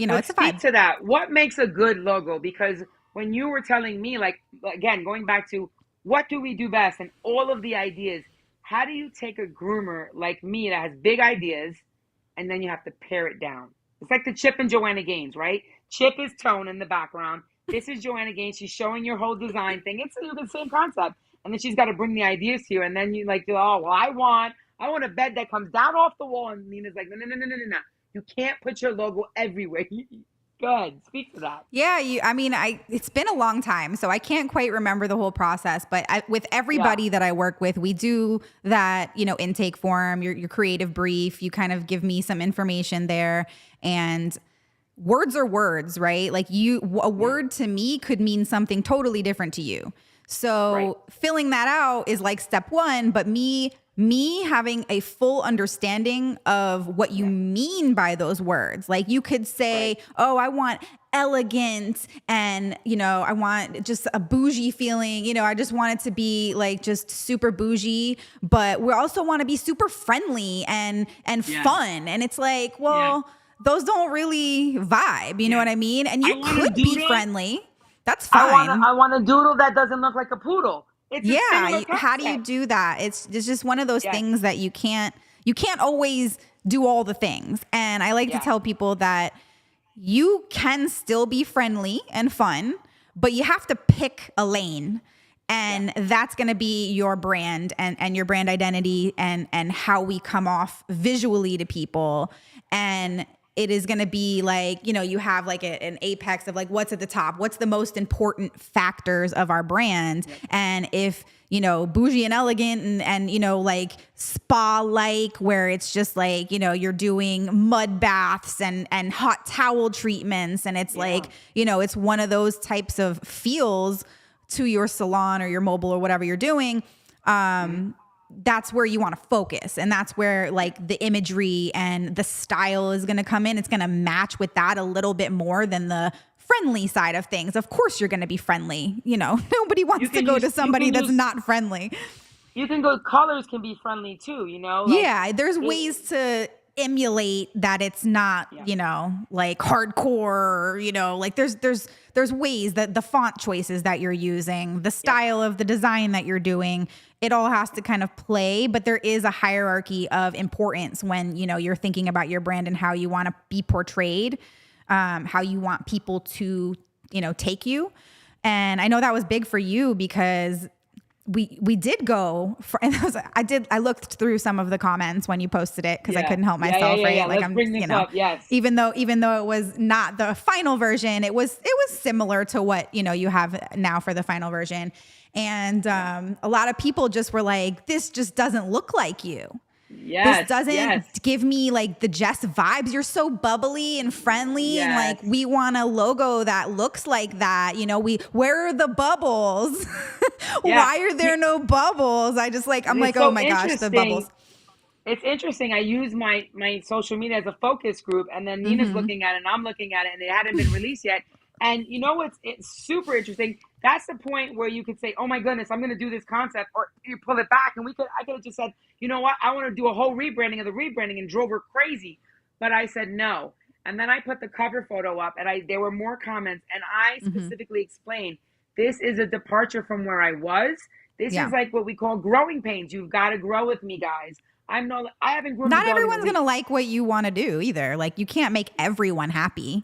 But It's a speak vibe. to that. What makes a good logo? Because when you were telling me, like, again, going back to what do we do best and all of the ideas, how do you take a groomer like me that has big ideas and then you have to pare it down? It's like the Chip and Joanna Gaines, right? Chip is tone in the background. This is Joanna Gaines. She's showing your whole design thing. It's the same concept. And then she's got to bring the ideas to you. And then oh, well, I want a bed that comes down off the wall. And Nina's like, no, no, no, no, no, no. You can't put your logo everywhere. Go ahead, speak to that. Yeah, it's been a long time, so I can't quite remember the whole process. But with Yeah, everybody that I work with, we do that, intake form, your creative brief. You kind of give me some information there, and words are words, right? Like a yeah, word to me could mean something totally different to you. right. So filling that out is like step one, but me having a full understanding of what you Yeah, mean by those words. Like you could say, right. oh, I want elegant and, I want just a bougie feeling. I just want it to be like just super bougie, but we also want to be super friendly and Yeah, fun. And it's like, yeah, well, those don't really vibe. You know yeah. what I mean? And I you want a could be doodle. friendly. That's I want a, fine. I want a doodle that doesn't look like a poodle. It's a Yeah, similar how do you concept. do that? It's just one of those Yes, things that you can't always do all the things. And I like to yes, tell people that you can still be friendly and fun, but you have to pick a lane. yes, And that's going to be your brand and your brand identity and how we come off visually to people. And it is going to be like, you have like an apex of like, what's at the top? What's the most important factors of our brand? yes, And if, bougie and elegant and like spa like, where it's just like, you're doing mud baths and hot towel treatments. And it's yeah, like, it's one of those types of feels to your salon or your mobile or whatever you're doing. mhm, That's where you want to focus. And that's where like the imagery and the style is going to come in. It's going to match with that a little bit more than the friendly side of things. Of course you're going to be friendly. Nobody You wants to can go use to you somebody can that's use not friendly. you can go. Colors can be friendly too. Like Yeah, there's it. ways to emulate that it's not, Yeah, like hardcore, like there's ways that the font choices that you're using, the yep, style of the design that you're doing, it all has to kind of play, but there is a hierarchy of importance when, you're thinking about your brand and how you want to be portrayed, how you want people to, take you. And I know that was big for you because we did go for, and I looked through some of the comments when you posted it because I couldn't help myself, right? Yeah. Like Let's bring this up. Yes. Even though it was not the final version, it was similar to what, you have now for the final version. And a lot of people just were like, this just doesn't look like you. Yes, this doesn't give me like the Jess vibes. You're so bubbly and friendly, and like we want a logo that looks like that. Where are the bubbles? Why are there no bubbles? I'm like, oh my gosh, the bubbles. It's interesting. I use my social media as a focus group, and then Nina's looking at it, and I'm looking at it, and it hadn't been released yet. And it's super interesting. That's the point where you could say, oh my goodness, I'm going to do this concept, or you pull it back. And I could have just said, you know what? I want to do a whole rebranding of the rebranding, and drove her crazy. But I said no. And then I put the cover photo up, and there were more comments, and I specifically explained, this is a departure from where I was. This is like what we call growing pains. You've got to grow with me, guys. I haven't grown. Not everyone's going to like what you want to do either. Like, you can't make everyone happy.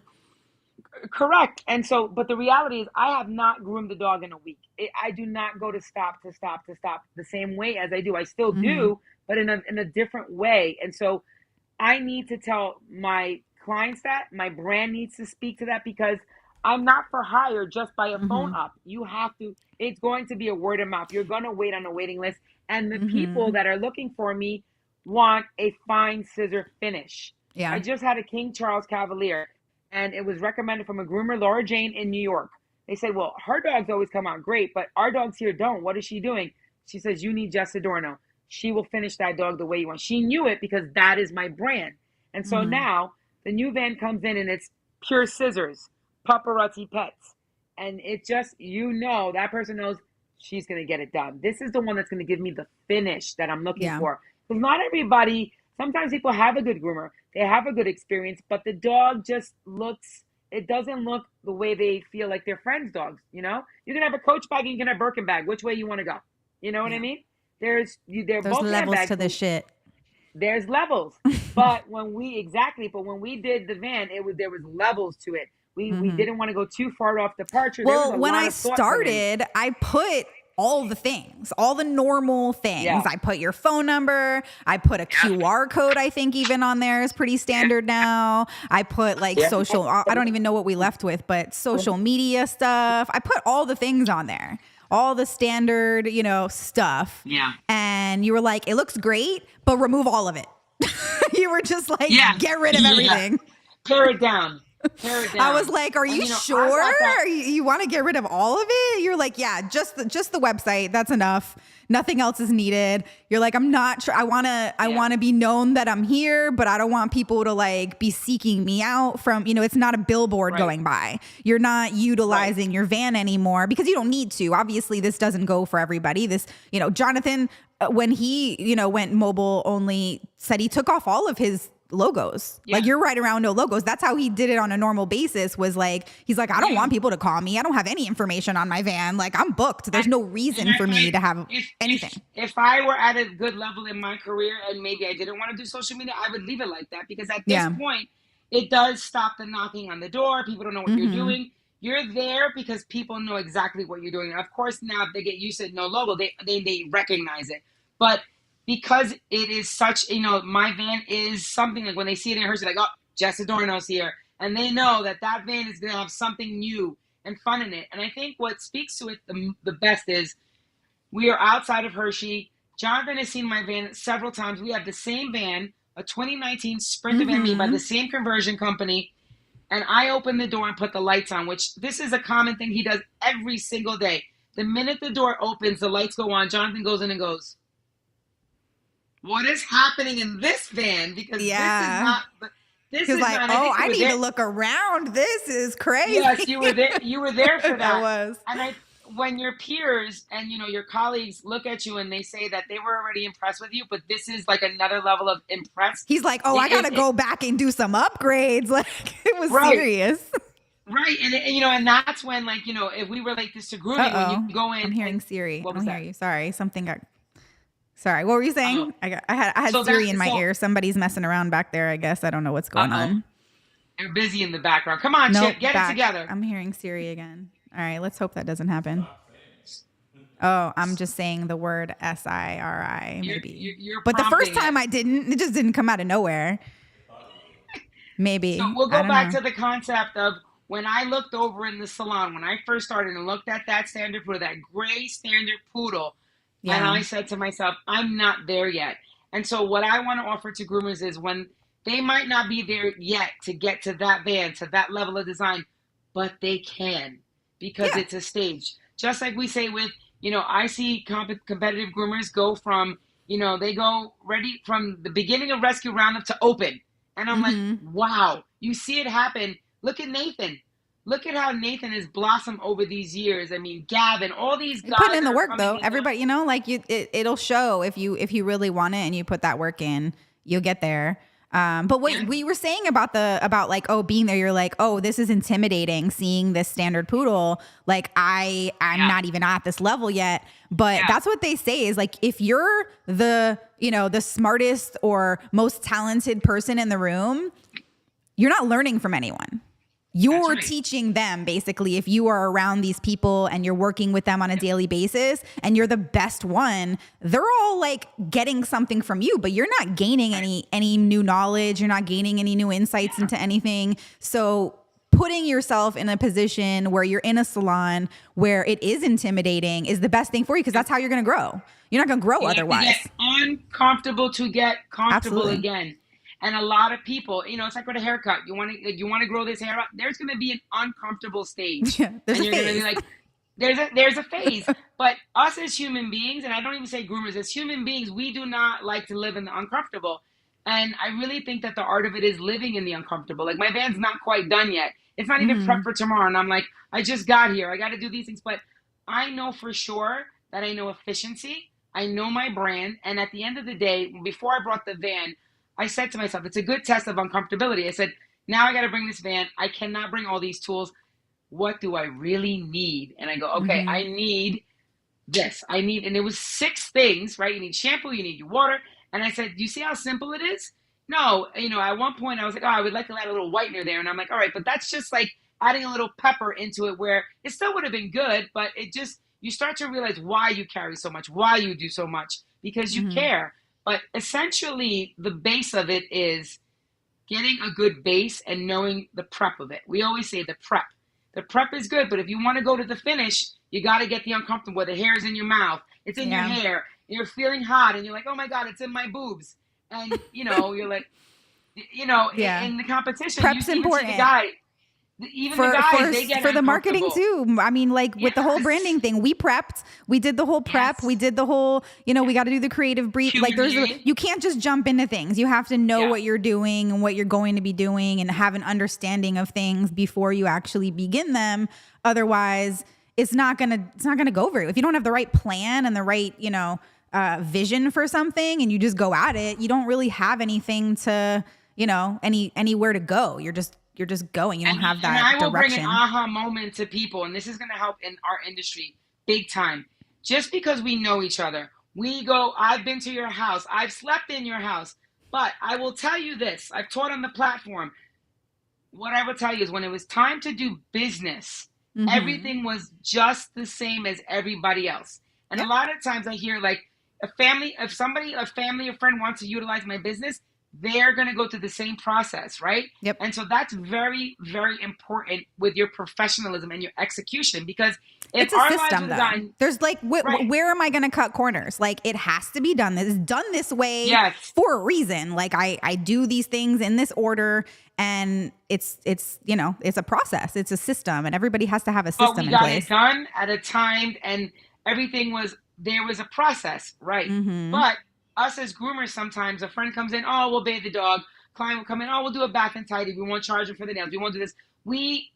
Correct. And so, but the reality is I have not groomed the dog in a week. I do not go to stop the same way as I do. I still do, but in a different way. And so I need to tell my clients that. My brand needs to speak to that, because I'm not for hire just by a phone up. You have to, it's going to be a word of mouth. You're going to wait on a waiting list. And the people that are looking for me want a fine scissor finish. I just had a King Charles Cavalier, and it was recommended from a groomer, Laura Jane, in New York. They said, well, her dogs always come out great, but our dogs here don't. What is she doing? She says, you need Jess Adorno. She will finish that dog the way you want. She knew it because that is my brand. And so now the new van comes in, and it's pure scissors, Paparazzi Pets. And it just, that person knows she's going to get it done. This is the one that's going to give me the finish that I'm looking for. Because not everybody, sometimes people have a good groomer. They have a good experience, but the dog just it doesn't look the way they feel like their friends' dogs, You can have a Coach bag and you can have a Birkin bag. Which way you want to go? You know what I mean? There's both levels to this shit. There's levels. But when we did the van, there was levels to it. We didn't want to go too far off departure. Well, when I started, I put all the things, all the normal things. I put your phone number. I put a QR code, I think even on there is pretty standard now. I put like social, I don't even know what we left with, but social media stuff. I put all the things on there, all the standard, stuff. Yeah. And you were like, it looks great, but remove all of it. You were just like, get rid of everything. Tear it down. I was like, are you sure? You want to get rid of all of it? You're like, yeah, just the website. That's enough. Nothing else is needed. You're like, I'm not sure. I want to be known that I'm here, but I don't want people to like be seeking me out from, it's not a billboard going by. You're not utilizing your van anymore because you don't need to. Obviously, this doesn't go for everybody. This, Jonathan, when he, went mobile only, said he took off all of his logos. Like, you're right around no logos. That's how he did it on a normal basis, was like, he's like, I don't want people to call me. I don't have any information on my van. Like, I'm booked. There's no reason for me to have anything. If I were at a good level in my career and maybe I didn't want to do social media, I would leave it like that, because at this point, it does stop the knocking on the door. People don't know what you're doing. You're there because people know exactly what you're doing. And of course, now if they get used to no logo, they recognize it. But because it is such, my van is something like when they see it in Hershey, like, oh, Jess Adorno's here. And they know that van is going to have something new and fun in it. And I think what speaks to it the best is we are outside of Hershey. Jonathan has seen my van several times. We have the same van, a 2019 Sprinter van made by the same conversion company. And I open the door and put the lights on, which this is a common thing he does every single day. The minute the door opens, the lights go on. Jonathan goes in and goes, what is happening in this van? Because this is not. This is like, I need to look around. This is crazy. Yes, you were there. You were there for that. I was. And when your peers and your colleagues look at you and they say that they were already impressed with you, but this is like another level of impressed. He's like, I gotta go back and do some upgrades. Like, it was serious. Right, and that's when, like, if we relate this to grooming, when you go in. I'm hearing Siri. I don't hear you. Sorry, something got. Sorry, what were you saying? I had Siri in my ear. Somebody's messing around back there, I guess. I don't know what's going on. You're busy in the background. Come on, Chip, get it together. I'm hearing Siri again. All right, let's hope that doesn't happen. Oh, I'm just saying the word SIRI maybe. You're But the first prompting it. time I didn't. It just didn't come out of nowhere. So Maybe. we'll I go don't back know. to the concept of when I looked over in the salon, when I first started and looked at that standard poodle, that gray standard poodle, and Yeah. I said to myself, I'm not there yet. And so what I want to offer to groomers is when they might not be there yet to get to that van, to that level of design, but they can because Yeah. it's a stage. Just like we say with, I see competitive groomers go from, they go ready from the beginning of rescue roundup to open. And I'm like, Mm-hmm. wow, you see it happen. Look at Nathan. Look at how Nathan has blossomed over these years. I mean, Gavin, all these You're putting guys in that the are work coming though. in now. Everybody, like it'll show if you really want it and you put that work in, you'll get there. But Yeah, what you were saying about like, oh, being there, you're like, oh, this is intimidating seeing this standard poodle. Like I'm yeah, not even at this level yet. But yeah, that's what they say is like, if you're the smartest or most talented person in the room, you're not learning from anyone. that's You're right. teaching them basically if you are around these people and you're working with them on a daily basis and you're the best one, they're all like getting something from you, but you're not gaining Right. any new knowledge, you're not gaining any new insights Yeah. into anything. So putting yourself in a position where you're in a salon where it is intimidating is the best thing for you because that's how you're going to grow. You're not going to grow You have to get otherwise. uncomfortable to get comfortable Absolutely. again. And a lot of people, it's like with a haircut. You want to grow this hair out. There's going to be an uncomfortable stage, Yeah, there's and a you're going to be phase. like, there's a phase. But us as human beings, and I don't even say groomers, as human beings, we do not like to live in the uncomfortable. And I really think that the art of it is living in the uncomfortable. Like my van's not quite done yet. It's not even prep Mhm. for tomorrow, and I'm like, I just got here. I got to do these things, but I know for sure that I know efficiency. I know my brand, and at the end of the day, before I brought the van, I said to myself, it's a good test of uncomfortability. I said, now I got to bring this van. I cannot bring all these tools. What do I really need? And I go, okay, I Mhm. need this. And it was six things, right? You need shampoo, you need your water. And I said, do you see how simple it is? No, at one point I was like, oh, I would like to add a little whitener there. And I'm like, all right, but that's just like adding a little pepper into it where it still would have been good, but you start to realize why you carry so much, why you do so much, because you Mhm. care. But essentially, the base of it is getting a good base and knowing the prep of it. We always say the prep. The prep is good, but if you want to go to the finish, you got to get the uncomfortable where the hair is in your mouth, it's in your Yeah. hair, you're feeling hot, and you're like, oh my God, it's in my boobs. And, you're like, Yeah. in the competition, you Prep's even see the important guy, even the for guys, they get the marketing uncomfortable. too. I mean, like with the whole Yes. branding thing, we prepped. We did the whole prep. We Yes. did the whole, we got to do the creative brief. Like Humiliating. you can't just jump into things. You have to know Yeah. what you're doing and what you're going to be doing and have an understanding of things before you actually begin them. Otherwise, it's not gonna go very well. If you don't have the right plan and the right, vision for something and you just go at it, you don't really have anything to, anywhere to go. You're just going. You don't have And I that will bring an direction. aha moment to people, and this is going to help in our industry big time. Just because we know each other, we go, I've been to your house, I've slept in your house, but I will tell you this, I've taught on the platform. What I will tell you is when it was time to do business, Mm-hmm. everything was just the same as everybody else. And a Yep. lot of times I hear like a family, a friend wants to utilize my business, they're going to go through the same process, right? Yep. And so that's very, very important with your professionalism and your execution because if It's a our lives system were though. designed There's like, right, where am I going to cut corners? Like it has to be done. This is done this way yes, for a reason. Like I do these things in this order and it's a process. It's a system and everybody has to have a but system we in got it place. done at a time and everything was there was a process, right? Mm-hmm. But us as groomers, sometimes a friend comes in, oh, we'll bathe the dog. Client will come in, oh, we'll do a bath and tidy. We won't charge them for the nails. We won't do this. We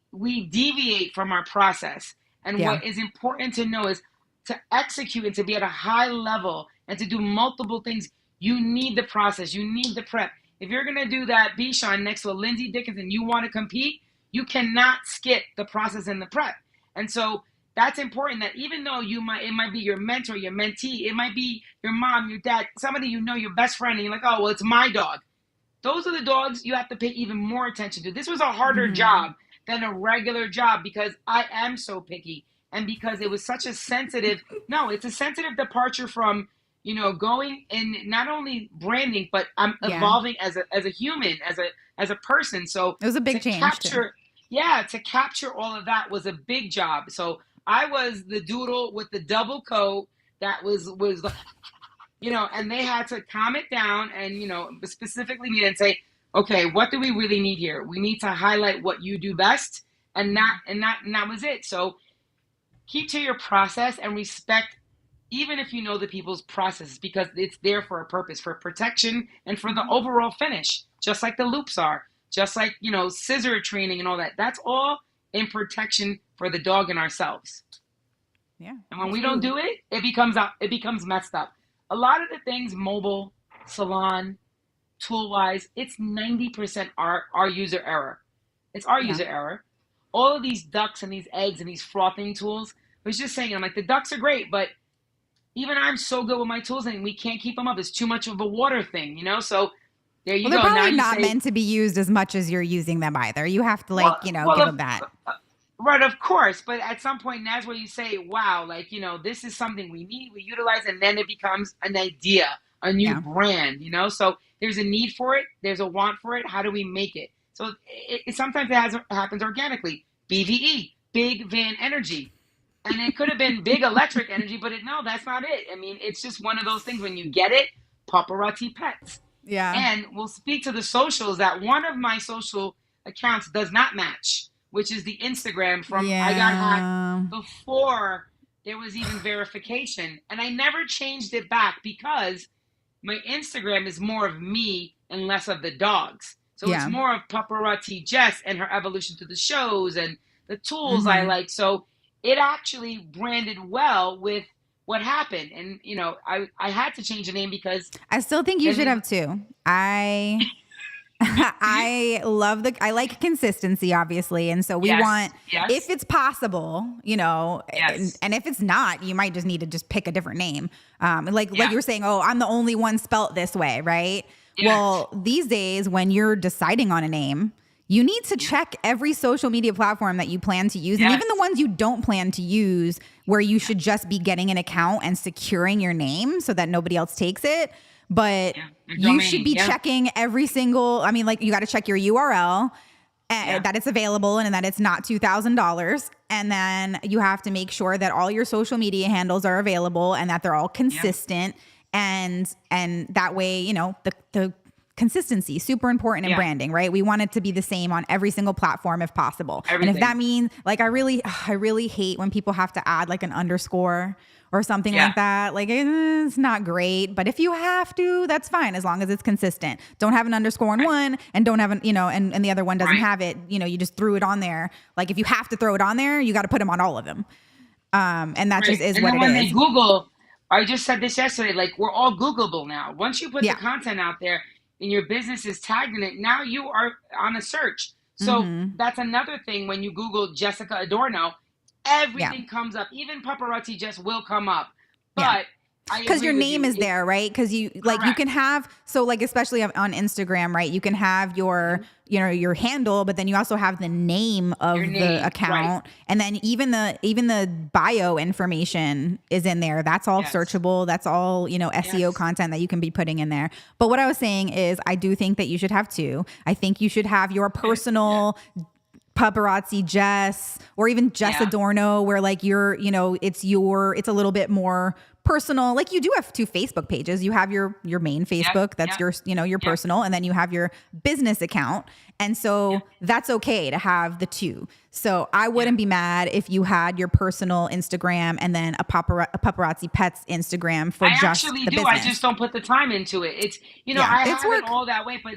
deviate from our process. And Yeah. what is important to know is to execute and to be at a high level and to do multiple things. You need the process. You need the prep. If you're gonna do that Bichon next to a Lindsay Dickinson, you want to compete. You cannot skip the process and the prep. And so that's important that even though it might be your mentor, your mentee, it might be your mom, your dad, somebody your best friend, and you're like, oh, well, it's my dog. Those are the dogs you have to pay even more attention to. This was a harder Mm-hmm. job than a regular job because I am so picky. and because it was such a sensitive, no, it's a sensitive departure from, going in not only branding, but I'm Yeah. evolving as a human, as a person. So It was a to big change too. capture, yeah, to capture all of that was a big job. So I was the doodle with the double coat that was and they had to calm it down and specifically me and say, okay, what do we really need here? We need to highlight what you do best, and that was it. So keep to your process and respect, even if you know the people's processes, because it's there for a purpose, for protection and for the overall finish, just like the loops are, just like scissor training and all that. That's all in protection for the dog and ourselves. Yeah. And when we don't do it, it becomes messed up. A lot of the things, mobile, salon, tool wise, it's 90% our user error. It's our Yeah. user error. All of these ducks and these eggs and these frothing tools. I was just saying, I'm like, the ducks are great, but even I'm so good with my tools and we can't keep them up. It's too much of a water thing, So there you Well, they're go. Now probably you not say, meant to be used as much as you're using them either. You have to well, give them that. right, of course. But at some point, that's where you say, wow, this is something we need, we utilize, and then it becomes an idea, a new Yeah. brand. So there's a need for it, there's a want for it. How do we make it? So sometimes it happens organically. BVE, big van energy. And it could have been big electric energy, but no, that's not it. I mean, it's just one of those things when you get it, paparazzi pets. Yeah. And we'll speak to the socials that one of my social accounts does not match, which is the Instagram from I got Yeah. hacked before there was even verification. And I never changed it back because my Instagram is more of me and less of the dogs. So it's Yeah. more of Paparazzi Jess and her evolution to the shows and the tools I Mhm. like. So it actually branded well with what happened. And, I had to change the name because I still think you should then have two. I I like consistency, obviously. And so we yes, want, if yes, it's possible, yes, and if it's not, you might just need to just pick a different name. Like yeah, you were saying, oh, I'm the only one spelt this way, right? yes, Well, these days when you're deciding on a name, you need to yeah, check every social media platform that you plan to use, and yes, even the ones you don't plan to use, where you should just be getting an account and securing your name so that nobody else takes it. But yeah, your you should domain, be yeah, checking every single, I mean, like you got to check your URL, yeah, that it's available and that it's not $2,000. And then you have to make sure that all your social media handles are available and that they're all yeah, consistent. And that way, the consistency, super important in yeah, branding, right? We want it to be the same on every single platform if possible. And if that everything, means, like, I really hate when people have to add like an underscore or something yeah, like that. Like, it's not great, but if you have to, that's fine, as long as it's consistent. Don't have an underscore in right, one and don't have and the other one doesn't right. have it. You just threw it on there. Like, if you have to throw it on there, you got to put them on all of them. And that just Right. is And what then it when they is. Google, I just said this yesterday, like we're all Googleable now. Once you put the Yeah. content out there and your business is tagged in it, now you are on a search. So Mm-hmm. that's another thing when you Google Jessica Adorno, Yeah. everything comes up. Even paparazzi just will come up. Yeah. But I Because agree your with name you. is there, right? Because you Correct. can have, so like, especially on Instagram, right? You can have your, your handle, but then you also have the name Your of the name. Right. account. And then even the bio information is in there. That's all Yes. searchable. That's all, SEO Yes. content that you can be putting in there. But what I was saying is I do think that you should have two. I think you should have your Okay. Yeah. personal Paparazzi Jess, or even Jess Yeah. Adorno, where like it's a little bit more personal. Like, you do have two Facebook pages. You have your main Yeah. Facebook, that's Yeah. your Yeah. personal, and then you have your business account. And Yeah. so that's okay to have the two. So I Yeah. wouldn't be mad if you had your personal Instagram and then a Paparazzi Pets Instagram for I just actually the do. I business. just don't put the time into it. It's Yeah, I it's have it work. all that way, but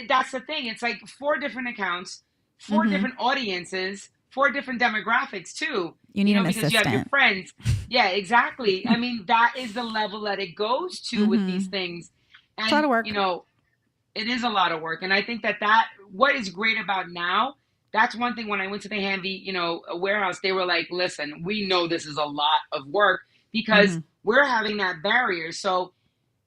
that's the thing. It's like four different accounts, four Hmm. different audiences, four different demographics too. You need an Because you have your assistant. friends. Yeah, exactly. I mean, that is the level that it goes to with these Hmm. things, It's a lot and of work. it is a lot of work. And I think that what is great about now. That's one thing when I went to the Hanvey, a warehouse, they were like, listen, we know this is a lot of work because Hmm. we're having that barrier. So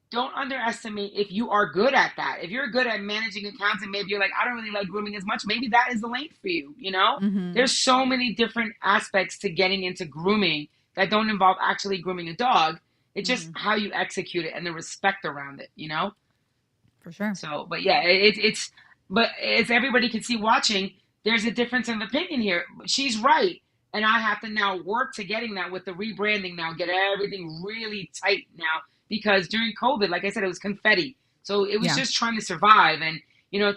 don't underestimate if you are good at that. If you're good at managing accounts and maybe you're like, I don't really like grooming as much, maybe that is the lane for you, you know? Mm-hmm. There's so many different aspects to getting into grooming that don't involve actually grooming a dog. It's just Mm-hmm. how you execute it and the respect around it, you know? For sure. So, but yeah, but as everybody can see watching, there's a difference in opinion here. She's right. And I have to now work to getting that with the rebranding now, get everything really tight now. Because during COVID, like I said, it was confetti. So it was Yeah. just trying to survive and,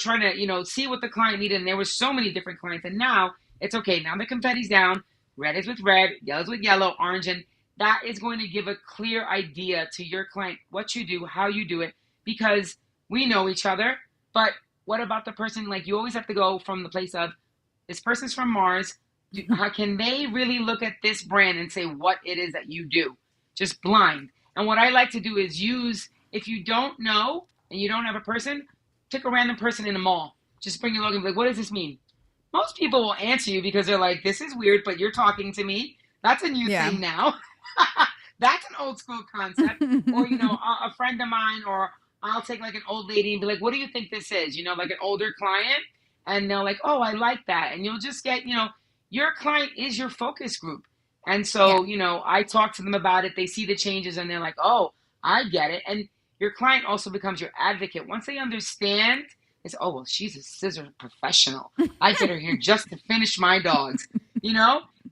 trying to, see what the client needed. And there were so many different clients. And now it's okay. Now the confetti's down. Red is with red, yellow's with yellow, orange. And that is going to give a clear idea to your client what you do, how you do it. Because we know each other, but what about the person? Like, you always have to go from the place of, this person's from Mars. How can they really look at this brand and say what it is that you do? Just blind. And what I like to do is use, if you don't know and you don't have a person, pick a random person in the mall. Just bring your logo and be like, what does this mean? Most people will answer you because they're like, this is weird, but you're talking to me. That's a new thing now. That's an old school concept. Or, a friend of mine, or I'll take like an old lady and be like, what do you think this is? Like an older client. And they're like, oh, I like that. And you'll just get, your client is your focus group. And so, I talk to them about it. They see the changes and they're like, oh, I get it. And your client also becomes your advocate. Once they understand, it's, oh, well, she's a scissor professional. I get her here just to finish my dogs,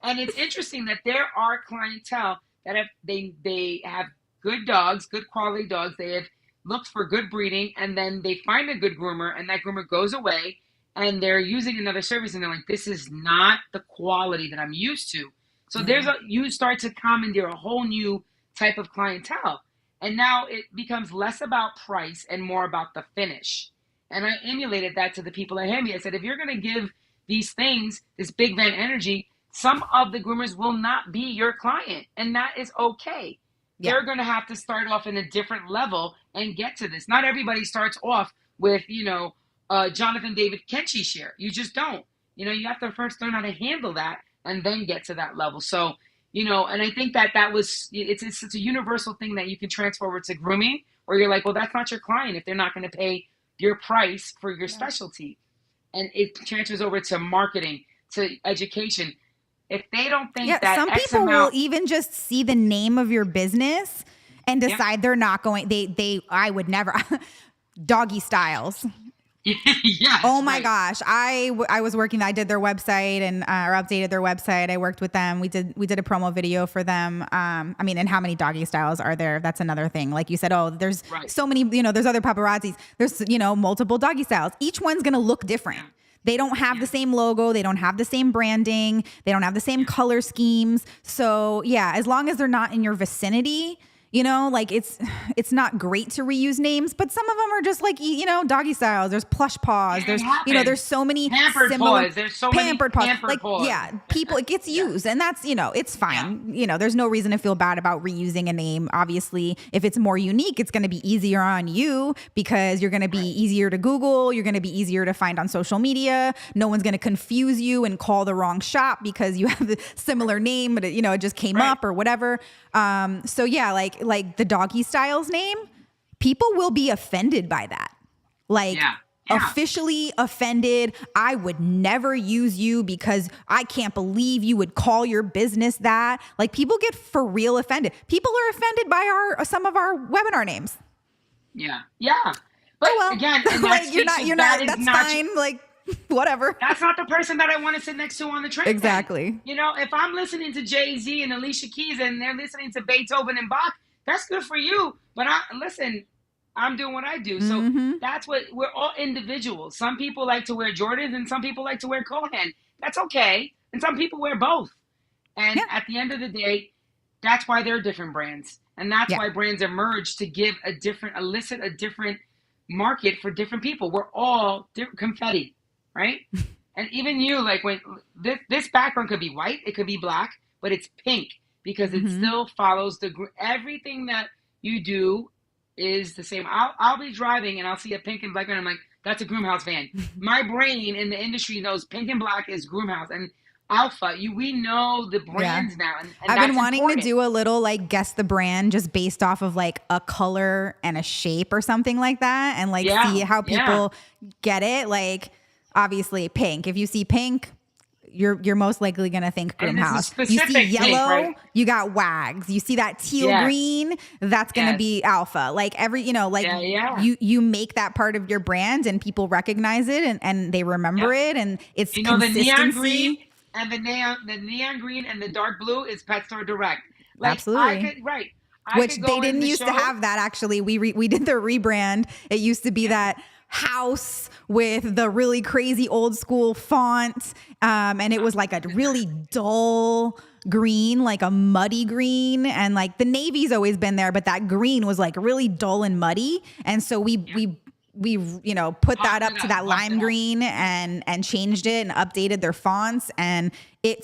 And it's interesting that there are clientele that they have good dogs, good quality dogs. They have looked for good breeding, and then they find a good groomer, and that groomer goes away, and they're using another service, and they're like, this is not the quality that I'm used to. So you start to commandeer a whole new type of clientele. And now it becomes less about price and more about the finish. And I emulated that to the people that hand me. I said, if you're going to give these things, this big van energy, some of the groomers will not be your client. And that is okay. Yeah. They're going to have to start off in a different level and get to this. Not everybody starts off with, Jonathan David Kenchi share. You just don't. You have to first learn how to handle that and then get to that level. So, and I think that was, it's a universal thing that you can transfer over to grooming, or you're like, well, that's not your client if they're not going to pay your price for your specialty. And it transfers over to marketing, to education. If they don't think that some X people amount, will even just see the name of your business and decide they're not going, I would never, Doggy Styles. Yes, oh my gosh. I was working, I did their website and, or updated their website. I worked with them. We did a promo video for them. And how many Doggy Styles are there? That's another thing. Like you said, there's so many, there's other paparazzis. There's, multiple Doggy Styles. Each one's going to look different. Yeah. They don't have the same logo. They don't have the same branding. They don't have the same color schemes. So as long as they're not in your vicinity, it's not great to reuse names, but some of them are just like, Doggy Styles. There's Plush Paws. There's, there's so many Pampered similar Paws. There's so Pampered many Paws. Pampered Paws. People, it gets used, and that's, it's fine. Yeah. There's no reason to feel bad about reusing a name. Obviously, if it's more unique, it's going to be easier on you because you're going to be easier to Google. You're going to be easier to find on social media. No one's going to confuse you and call the wrong shop because you have the similar name, but it just came up or whatever. Like the Doggy Styles name, people will be offended by that. Officially offended. I would never use you because I can't believe you would call your business that. Like, people get for real offended. People are offended by some of our webinar names. Yeah. But again, that's fine. Whatever. That's not the person that I want to sit next to on the train. Exactly. If I'm listening to Jay-Z and Alicia Keys and they're listening to Beethoven and Bach, that's good for you. But I'm doing what I do. So that's what, we're all individuals. Some people like to wear Jordans and some people like to wear Cohen. That's okay. And some people wear both. And at the end of the day, that's why there are different brands. And that's why brands emerge to elicit a different market for different people. We're all confetti. Right? And even you, like, when this background could be white, it could be black, but it's pink because it still follows everything that you do is the same. I'll be driving and I'll see a pink and black van. I'm like, that's a Groom House van. My brain in the industry knows pink and black is Groom House. And alpha. We know the Yeah. brands now, and I've been that's wanting to important. do a little like guess the brand just based off of like a color and a shape or something like that and like see Yeah, how yeah. people get it. Like obviously pink. If you see pink, you're most likely gonna think groom And this is house. You see specific pink, right? yellow, you got wags. You see that teal Yes, green, that's gonna yes. be alpha. Like every, like Yeah, yeah, you make that part of your brand and people recognize it and they remember yep. it and it's The neon green consistency. and the neon green and the dark blue is Pet Store Direct. Like I Absolutely. could, right? I Which could they go in didn't the used to show. have that actually. We did the rebrand. It used to be Yeah, that house with the really crazy old school font, and it was like a really dull green, like a muddy green, and like the navy's always been there, but that green was like really dull and muddy, and so we yeah. we we put that Popped up it to up, that popped lime it up. green and changed it and updated their fonts, and it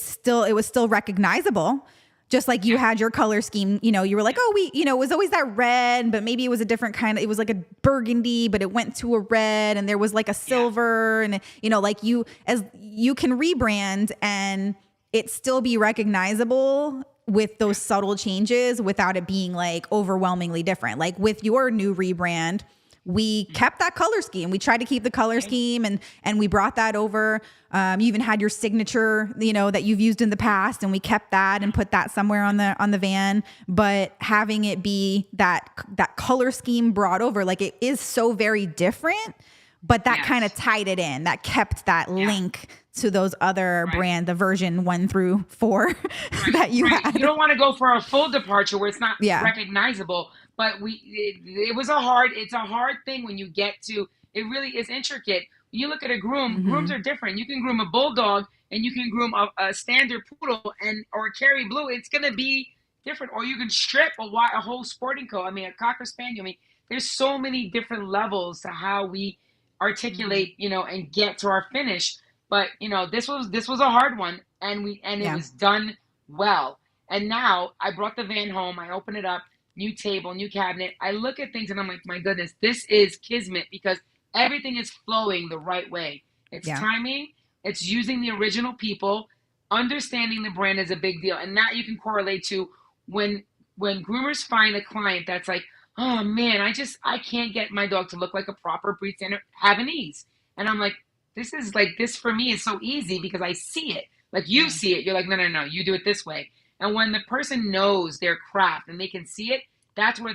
was still recognizable, just like you Yeah, had your color scheme. You were like, yeah, oh, it was always that red, but maybe it was a different kind of, it was like a burgundy, but it went to a red, and there was like a yeah, silver, and like as you can rebrand and it still be recognizable with those yeah, subtle changes without it being like overwhelmingly different. Like with your new rebrand, we kept that color scheme. We tried to keep the color okay. scheme, and we brought that over. You even had your signature, that you've used in the past, and we kept that and put that somewhere on the van. But having it be that color scheme brought over, like it is so very different, but that kind of Yes, tied it in. That kept that yeah, link to those other right. brand, the version 1 through 4 Right, that you right. You had. don't want to go for a full departure where it's not Yeah. recognizable. But it's a hard thing when you get to, it really is intricate. When you look at a groom, grooms Hmm. are different. You can groom a bulldog and you can groom a standard poodle and or a Kerry blue. It's going to be different. Or you can strip a whole sporting coat. I mean, a cocker spaniel. I mean, there's so many different levels to how we Hmm. articulate, and get to our finish. But this was a hard one, and it Yeah. was done well. And now I brought the van home. I open it up, new table, new cabinet. I look at things and I'm like, my goodness, this is kismet because everything is flowing the right way. It's Yeah. timing. It's using the original people. Understanding the brand is a big deal, and that you can correlate to when groomers find a client that's like, oh man, I can't get my dog to look like a proper breed standard Havanese, and I'm like, this for me is so easy because I see it. Like you Yeah. see it, you're like, no, no, no, you do it this way. And when the person knows their craft and they can see it, that's where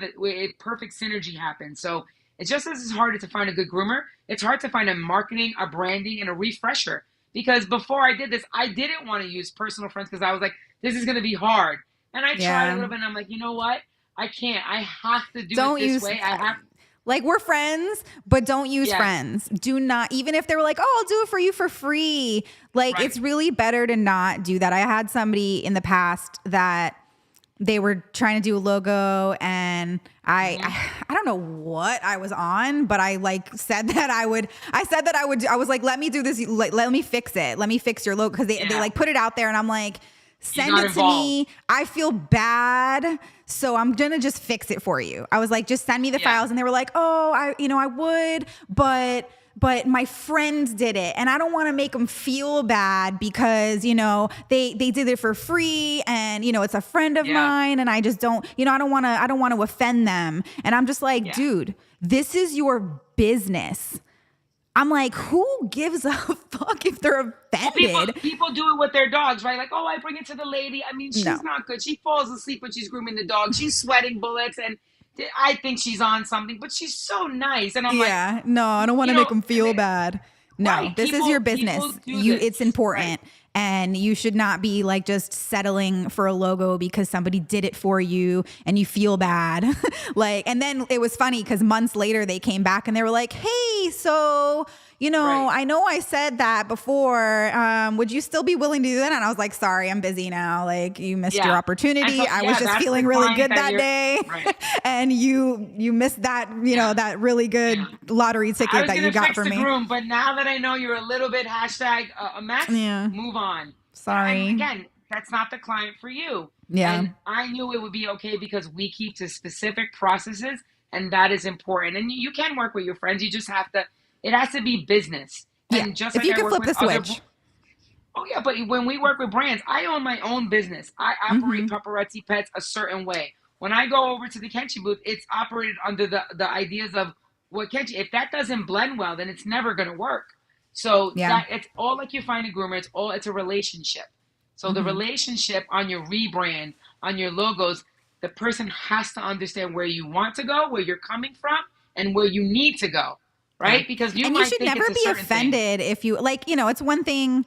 perfect synergy happens. So it's just as hard to find a good groomer. It's hard to find a marketing, a branding, and a refresher. Because before I did this, I didn't want to use personal friends because I was like, this is going to be hard. And I tried a Yeah. little bit and I'm like, you know what? I can't. I have to do it Don't this use way. I have, like we're friends, but don't use yes, friends. Do not, even if they were like, oh, I'll do it for you for free. Like right. it's really better to not do that. I had somebody in the past that they were trying to do a logo, and Mm-hmm. I don't know what I was on, but I like said that I was like, let me do this. Like, let me fix it. Let me fix your logo. Cause they Yeah. like put it out there, and I'm like, You send got it to involved. me. I feel bad. So I'm going to just fix it for you. I was like, just send me the Yeah. files. And they were like, oh, I would, but my friends did it, and I don't want to make them feel bad because, they did it for free, and, it's a friend of Yeah. mine, and I just don't, I don't want to offend them. And I'm just like, Yeah. dude, this is your business. I'm like, who gives a fuck if they're Well, people offended? people do it with their dogs, right? Like, oh, I bring it to the lady. I mean, No. she's not good. She falls asleep when she's grooming the dog. She's sweating bullets, and I think she's on something. But she's so nice, and I'm like, Yeah, no, I don't want you to make know, them feel bad. No, right? this is your People business. do this, It's right? important, and you should not be like just settling for a logo because somebody did it for you and you feel bad. Like, and then it was funny because months later they came back and they were like, "Hey, so Right. I know I said that before. Would you still be willing to do that?" And I was like, "Sorry, I'm busy now. Like, you missed your Yeah. And opportunity. so, I was yeah, just that's the feeling really client good that that you're day, right. and you missed that, Yeah. that really good Yeah. lottery I ticket was that you gonna got fix for the me." groom, but now that I know you're a little bit hashtag a mess, Yeah. move on. And Sorry. again, that's not the client for you. Yeah. And I knew it would be okay because we keep to specific processes, and that is important. And you can work with your friends. You just have to. It has to be business. Yeah. And just If like you I could work flip with the switch. Oh yeah, but when we work with brands, I own my own business. I operate Mm-hmm. Paparazzi Pets a certain way. When I go over to the Kenchi booth, it's operated under the ideas of what Kenchi. If that doesn't blend well, then it's never going to work. So Yeah. that it's all like you find a groomer. It's a relationship. So the Mm-hmm. relationship on your rebrand, on your logos, the person has to understand where you want to go, where you're coming from, and where you need to go, Yeah. right? Because you And you might should think never it's a be certain thing. offended if you like, it's one thing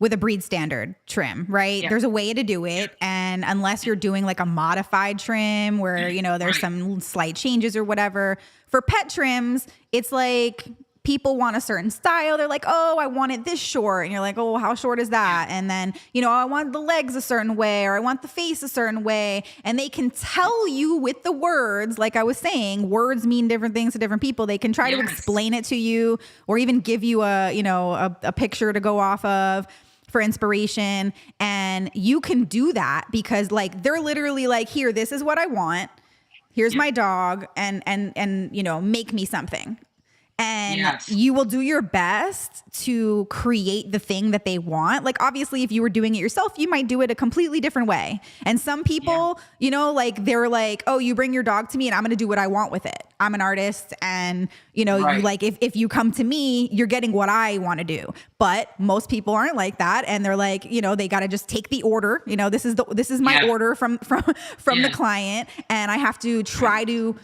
with a breed standard trim, right? Yeah, There's a way to do yeah, it. And unless you're doing like a modified trim where, there's right. some slight changes or whatever, for pet trims, it's like people want a certain style. They're like, oh, I want it this short. And you're like, oh, how short is Yeah, that? And then, I want the legs a certain way or I want the face a certain way. And they can tell you with the words, like I was saying, words mean different things to different people. They can try to yes. explain it to you or even give you a picture to go off of for inspiration. And you can do that because like they're literally like, here, this is what I want. Here's Yeah, my dog and make me something, and yes. you will do your best to create the thing that they want. Like obviously if you were doing it yourself, you might do it a completely different way. And some Yeah, people, like they're like, oh, you bring your dog to me and I'm going to do what I want with it. I'm an artist and you right. like if you come to me, you're getting what I want to do. But most people aren't like that and they're like, they got to just take the order. This is my Yeah, order from the yeah, client and I have to right. try to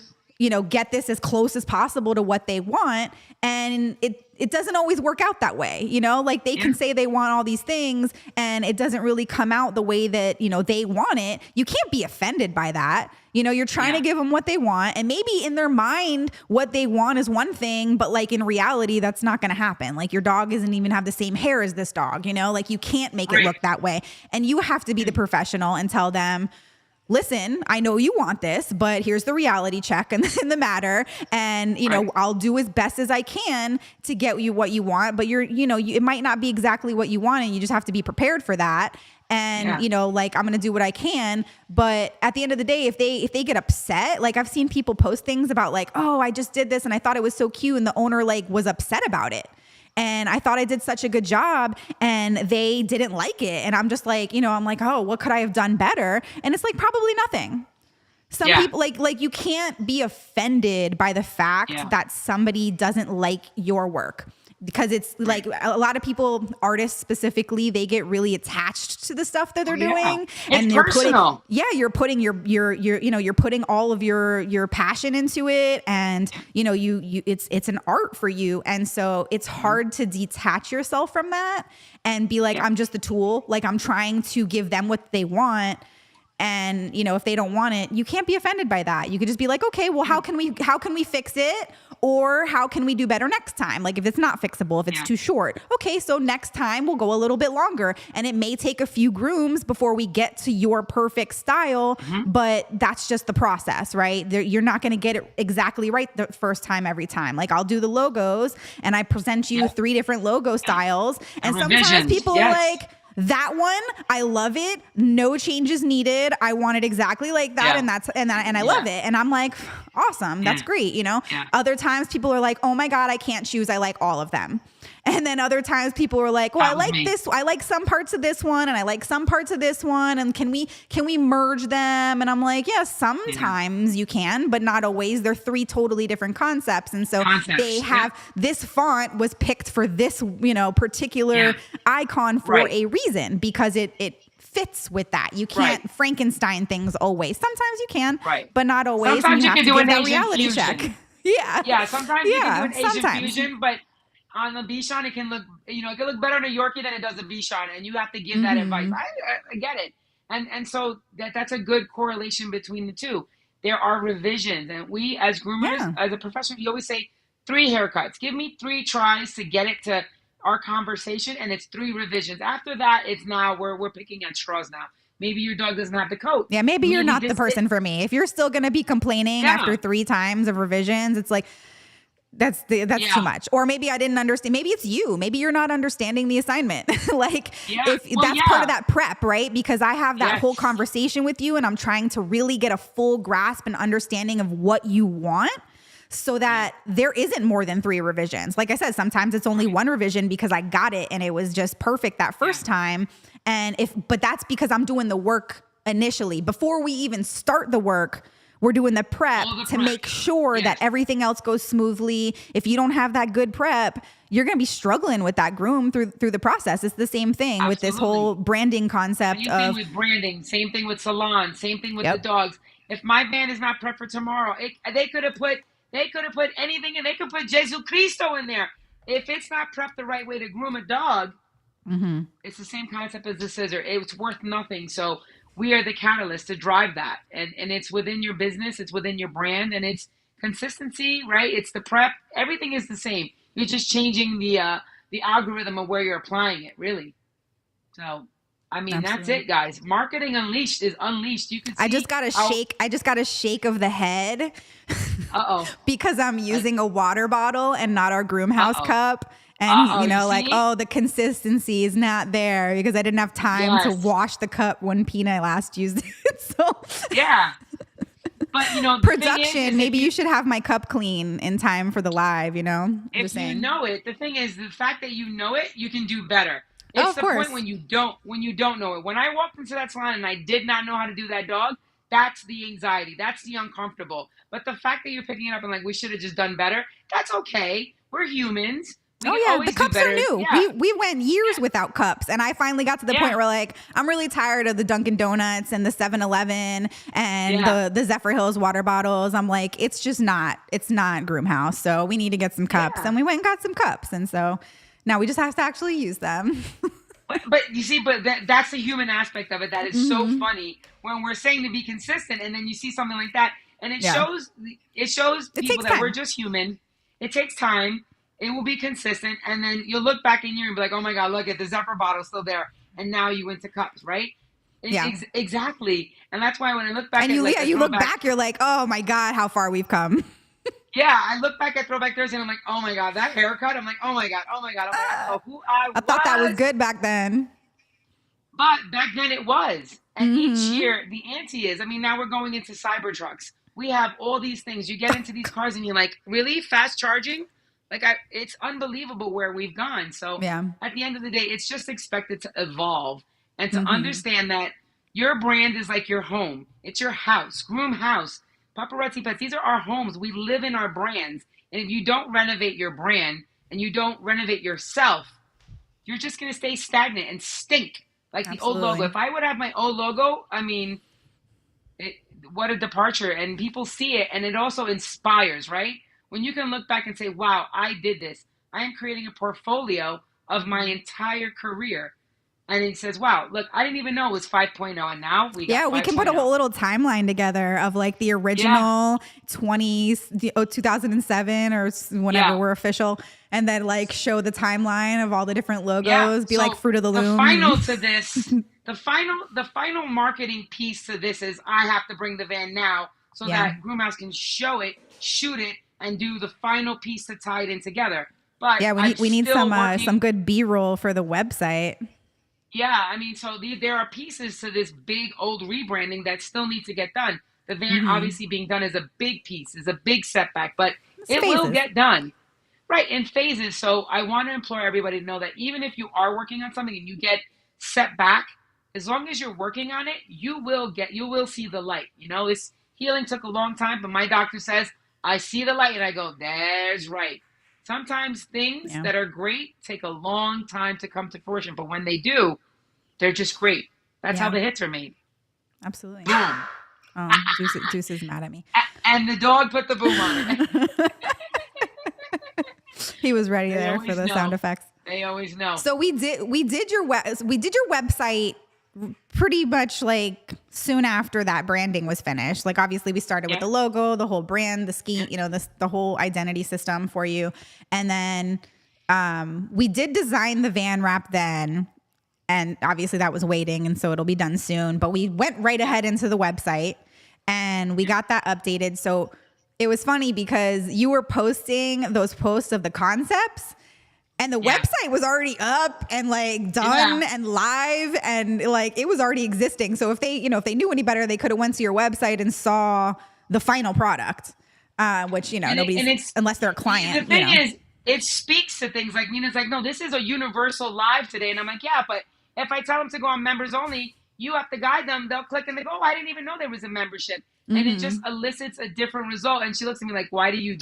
get this as close as possible to what they want. And it doesn't always work out that way. Like they Yeah, can say they want all these things and it doesn't really come out the way that, they want it. You can't be offended by that. You're trying to yeah, give them what they want. And maybe in their mind, what they want is one thing, but like in reality, that's not going to happen. Like your dog doesn't even have the same hair as this dog, like you can't make it right. look that way. And you have to be the professional and tell them, listen, I know you want this, but here's the reality check in the matter. And, Right. I'll do as best as I can to get you what you want, but it might not be exactly what you want. And you just have to be prepared for that. And, Yeah. like I'm going to do what I can. But at the end of the day, if they get upset, like I've seen people post things about like, oh, I just did this and I thought it was so cute. And the owner like was upset about it. And I thought I did such a good job and they didn't like it. And I'm just like, I'm like, oh, what could I have done better? And it's like, probably nothing. Some Yeah. people like you can't be offended by the Yeah. fact that somebody doesn't like your work. Because it's Right. like a lot of people, artists specifically, they get really attached to the stuff that Oh they're yeah. doing, and It's they're putting, personal. yeah, you're putting you're putting all of your passion into it, and it's an art for you, and so it's hard to detach yourself from that and be like, Yeah. I'm just a tool, like I'm trying to give them what they want. And if they don't want it, you can't be offended by that. You could just be like, okay, well, how can we fix it? Or how can we do better next time? Like if it's not fixable, if it's Yeah. too short, okay, so next time we'll go a little bit longer and it may take a few grooms before we get to your perfect style, but that's just the process, right? You're not going to get it exactly right the first time every time. Like I'll do the logos and I present you Yeah. 3 different logo styles. And sometimes Revisions. people are Yes. like, that one, I love it. No changes needed. I want it exactly like that. Yeah. And I Yeah. love it. And I'm like, awesome. That's Yeah. great. Yeah. Other times people are like, oh my God, I can't choose. I like all of them. And then other times people are like, well, I That was like me. this. I like some parts of this one and I like some parts of this one. And can we merge them? And I'm like, yeah, sometimes you can, but not always. They're 3 totally different concepts. And so Concepts. they have Yeah. this font was picked for this, particular Yeah. icon for Right. a reason because it fits with that. You can't Right. Frankenstein things always. Sometimes you can, Right. but not always. Sometimes and you have can to do give an that Asian reality fusion. check. Yeah. Yeah. Sometimes you Yeah. can do an Asian Sometimes. fusion, but on the Bichon, it can look, it can look better in a Yorkie than it does a Bichon, and you have to give that advice. I get it, and so that's a good correlation between the two. There are revisions, and we as groomers, Yeah. as a profession, we always say 3 haircuts. Give me 3 tries to get it to our conversation, and it's 3 revisions. After that, it's now we're picking at straws now. Maybe your dog doesn't have the coat. Yeah. Maybe you're not the this, person for me. If you're still going to be complaining yeah, after 3 times of revisions, it's like, that's yeah, too much. Or maybe I didn't understand. Maybe it's you. Maybe you're not understanding the assignment. Like yeah. if Well, that's part yeah. of that prep, right? Because I have that Yes. whole conversation with you and I'm trying to really get a full grasp and understanding of what you want. so that there isn't more than 3 revisions. Like I said, sometimes it's only 1 revision because I got it and it was just perfect that first time. But that's because I'm doing the work initially. Before we even start the work, we're doing the prep to make sure that everything else goes smoothly. If you don't have that good prep, you're going to be struggling with that groom through the process. It's the same thing with this whole branding concept. Same thing with branding. Same thing with salons. Same thing with the dogs. If my van is not prepped for tomorrow, they could have put anything in. They could put Jesus Cristo in there. If it's not prepped the right way to groom a dog, it's the same concept as the scissor. It's worth nothing. So we are the catalyst to drive that. And it's within your business. It's within your brand. And it's consistency, right? It's the prep. Everything is the same. You're just changing the algorithm of where you're applying it, really. So, I mean, that's it, guys. Marketing Unleashed is unleashed. You can see I just got a shake of the head. Because I'm using a water bottle and not our groom house cup. And, the consistency is not there because I didn't have time to wash the cup when Pina last used it. So yeah. But, production, maybe you should have my cup clean in time for the live, If you know it, the thing is, the fact that you know it, you can do better. It's the point when you don't know it. When I walked into that salon and I did not know how to do that dog, that's the anxiety. That's the uncomfortable. But the fact that you're picking it up and we should have just done better, that's okay. We're humans. The cups are new. Yeah. We went years without cups. And I finally got to the point where I'm really tired of the Dunkin' Donuts and the 7-Eleven and the Zephyr Hills water bottles. I'm like, it's not groom house. So we need to get some cups. And we went and got some cups. And so now we just have to actually use them. but you see, that's the human aspect of it. That is so funny when we're saying to be consistent. And then you see something like that. And it shows people that we're just human. It takes time. It will be consistent, and then you'll look back in here and be like, "Oh my God, look at the Zephyr bottle still there," and now you went to cups, right? Exactly. And that's why when I look back, and you look back, you're like, "Oh my God, how far we've come." I look back at Throwback Thursday, and I'm like, "Oh my God, that haircut!" I'm like, "Oh my God, who I thought that was good back then." But back then it was, and each year the ante is. I mean, now we're going into cyber trucks. We have all these things. You get into these cars, and you're like, "Really, fast charging?" It's unbelievable where we've gone. So at the end of the day, it's just expected to evolve and to understand that your brand is like your home. It's your house, groom house, Paparazzi Pets. These are our homes. We live in our brands. And if you don't renovate your brand and you don't renovate yourself, you're just going to stay stagnant and stink like the old logo. If I would have my old logo, I mean, what a departure. And people see it and it also inspires, right? When you can look back and say, wow, I did this. I am creating a portfolio of my entire career. And it says, wow, look, I didn't even know it was 5.0. And now we got 5.0. We can put a whole little timeline together of the original 2007 or whenever we're official. And then show the timeline of all the different logos, be like Fruit of the Loom. The final to this, the final marketing piece to this is I have to bring the van now so that Groomhouse can show it, shoot it, and do the final piece to tie it in together. But we need some good B-roll for the website. Yeah, I mean, so there are pieces to this big old rebranding that still need to get done. The van obviously being done is a big piece, is a big setback, but it will get done. Right, in phases. So I want to implore everybody to know that even if you are working on something and you get set back, as long as you're working on it, you will see the light. This healing took a long time, but my doctor says, I see the light and I go, there's right. Sometimes things that are great take a long time to come to fruition, but when they do, they're just great. That's how the hits are made. Absolutely. Boom. Oh, Juice is mad at me. And the dog put the boom on it. He was ready there for the sound effects. They always know. So we did your website pretty much soon after that branding was finished. Obviously we started with the logo, the whole brand, the scheme, the whole identity system for you. And then we did design the van wrap then. And obviously that was waiting. And so it'll be done soon, but we went right ahead into the website and we got that updated. So it was funny because you were posting those posts of the concepts and the website was already up and done and live and it was already existing. So if they knew any better, they could have went to your website and saw the final product. which, you know, and nobody's, it's unless they're a the client, you thing know. is, it speaks to things like Nina's like, no, this is a universal live today, and I'm like, yeah, but if I tell them to go on members only, you have to guide them. They'll click and they go, oh, I didn't even know there was a membership, and it just Mm-hmm. elicits a different result. And she looks at me like, why do you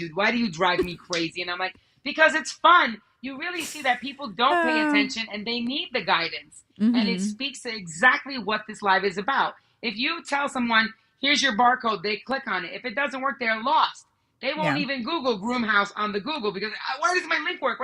drive me crazy? And I'm like, because it's fun. You really see that people don't pay attention and they need the guidance, and it Mm-hmm. speaks to exactly what this live is about. If you tell someone, here's your barcode, they click on it. If it doesn't work, they're lost. They won't Yeah. even Google groom house on the Google because where does my link work?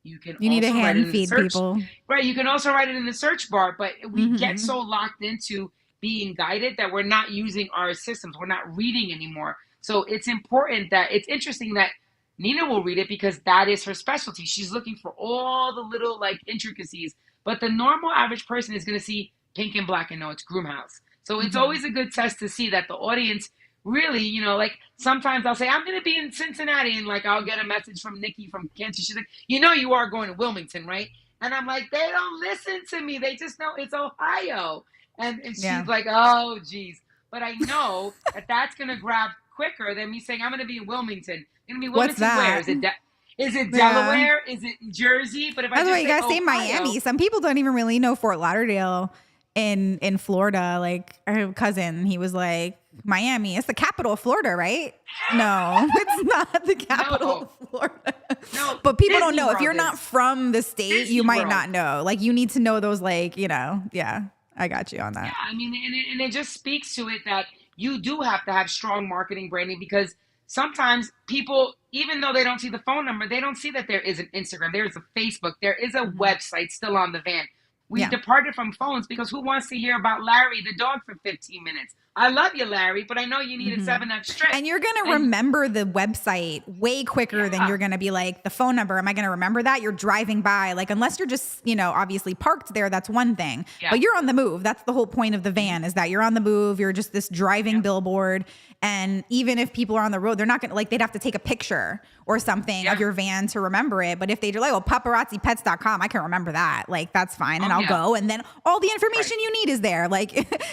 You can You need to also write it hand in the feed search. people. Right. You can also write it in the search bar, but we get Mm-hmm. so locked into being guided that we're not using our systems. We're not reading anymore. So it's important that it's interesting that Nina will read it because that is her specialty. She's looking for all the little like intricacies, but the normal average person is going to see pink and black and know it's groom house. So it's Mm-hmm. always a good test to see that the audience really, like sometimes I'll say, I'm going to be in Cincinnati, and like I'll get a message from Nikki from Kansas. She's like, you are going to Wilmington, right? And I'm like, they don't listen to me. They just know it's Ohio. And Yeah. she's like, oh, geez. But I know that that's going to grab quicker than me saying, I'm going to be in Wilmington. Going to be What's Wilmington where? that? Is it Yeah. Delaware? Is it Jersey? But if I That's why just you say gotta say Ohio, Miami. Some people don't even really know Fort Lauderdale in Florida. Like I have a cousin, he was like, Miami, it's the capital of Florida, right? No, it's not the capital no, of Florida. no, But people don't Disney know. If World you're not is. from the state, you Disney might World. not know. Like you need to know those, like, yeah, I got you on Yeah, that. I mean, and it just speaks to it that you do have to have strong marketing branding because sometimes people, even though they don't see the phone number, they don't see that there is an Instagram, there is a Facebook, there is a Mhm. website still on the van. We've Yeah. departed from phones because who wants to hear about Larry the dog for 15 minutes? I love you, Larry, but I know you need a Mhm. 7F strip. And you're going to And remember the website way quicker than yeah, you're going to be like, the phone number. Am I going to remember that? You're driving by, like, unless you're just, obviously parked there, that's one thing. yeah, But you're on the move. That's the whole point of the van, is that you're on the move. You're just this driving yeah, billboard. And even if people are on the road, they're not going to, like, they'd have to take a picture or something of yeah. your van to remember it. But if they're like, oh, paparazzipets.com, I can remember that. Like, that's fine. And Oh, I'll yeah, go. And then all the right. information you need is there. Like,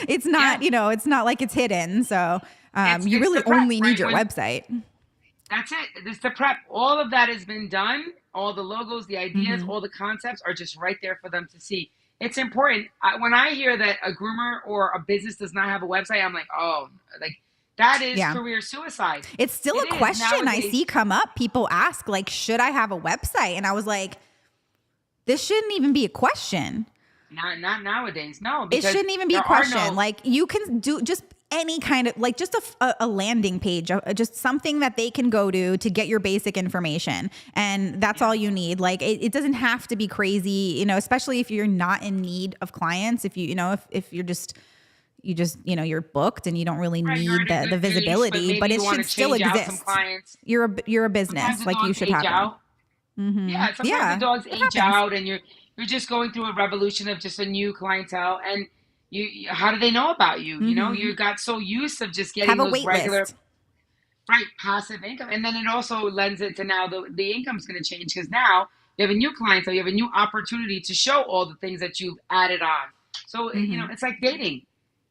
it's not, Yeah, it's not like it's hidden. So, you it's the really prep, only need right? your website. That's it. It's the prep. All of that has been done. All the logos, the ideas, Hmm. all the concepts are just right there for them to see. It's important. When I hear that a groomer or a business does not have a website, I'm like, oh, like that is Yeah. career suicide. It's still It a is question I nowadays. see come up. People ask, like, should I have a website? And I was like, this shouldn't even be a question. Not nowadays. No, It because shouldn't even be a there are question. no. Like, you can do just any kind of, like, just a landing page, just something that they can go to get your basic information. And that's all you need. Like, it doesn't have to be crazy, especially if you're not in need of clients. If if you're just, you're booked and you don't really Right, you're need at a the good pace, but visibility, but maybe it you want should to still change out some exist. clients. You're a Sometimes business, the like, you dogs should age have one. out. Hmm. Yeah, sometimes the Yeah, dogs it age happens. out, and you're just going through a revolution of just a new clientele, and how do they know about you? Hmm. You got so used of just Have getting a those wait regular, list. right, passive income, and then it also lends it to now the income's going to change because now you have a new clientele, you have a new opportunity to show all the things that you've added on. So Hmm. it's like dating.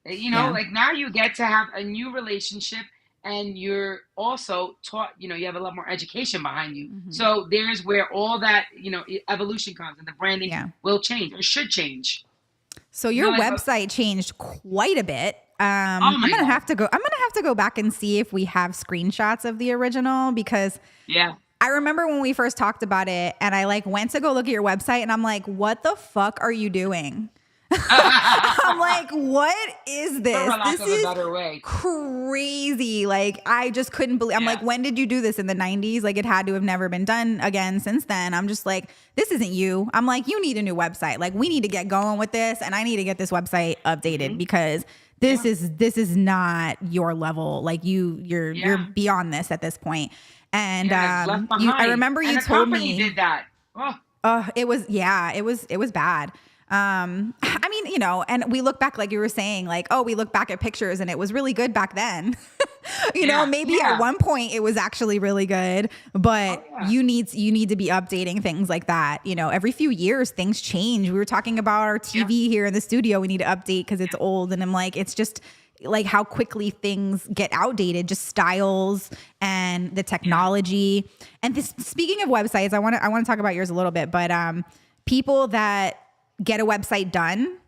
Yeah. Like now you get to have a new relationship, and you're also taught, you have a lot more education behind you. Hmm. So there's where all that, evolution comes, and the branding Yeah. will change or should change. So your Like, website changed quite a bit. oh I'm my gonna God. have to go. I'm gonna have to go back and see if we have screenshots of the original, because Yeah. I remember when we first talked about it, and I like went to go look at your website, and I'm like, what the fuck are you doing? I'm like, what is For this? lack This of a is better way. crazy. Like, I just couldn't believe. I'm like, Yeah. when did you do this? In the 90s? Like, it had to have never been done again since then. I'm just like, this isn't you. I'm like, you need a new website. Like, we need to get going with this, and I need to get this website updated, Mhm. because Yeah. this is not your level. Like, you're Yeah. beyond this at this point. And Yeah, left I behind. remember And you the told company me. did that. Oh, It was, yeah, it was bad. I mean, and we look back, like you were saying, like, oh, we look back at pictures and it was really good back then. yeah. Maybe Yeah. at one point it was actually really good, but Oh, yeah. you need to be updating things like that. Every few years things change. We were talking about our TV here in the studio. We need to update because it's old. And I'm like, it's just, like how quickly things get outdated, just styles and the technology. And speaking of websites, I want to talk about yours a little bit, but people that get a website done,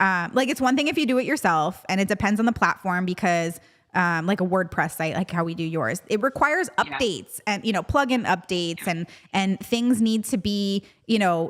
like it's one thing if you do it yourself, and it depends on the platform because like a WordPress site, like how we do yours, it requires updates and, plugin updates and things need to be,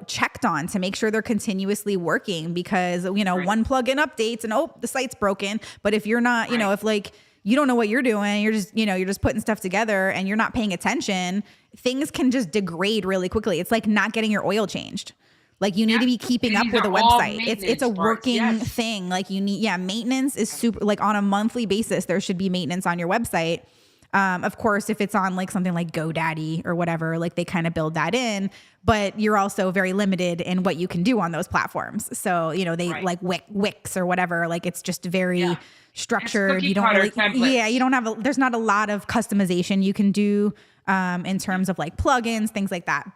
checked on to make sure they're continuously working because, one plugin updates and, the site's broken. But if you're not, if like, you don't know what you're doing, you're just, you're just putting stuff together and you're not paying attention, things can just degrade really quickly. It's like not getting your oil changed. Like you need to be keeping up with a website. It's a working thing. Like you need, maintenance is super, like on a monthly basis, there should be maintenance on your website. Of course, if it's on like something like GoDaddy or whatever, like they kind of build that in, but you're also very limited in what you can do on those platforms. So, they like Wix or whatever, like it's just very structured. You don't really, you don't have, there's not a lot of customization you can do, in terms of like plugins, things like that.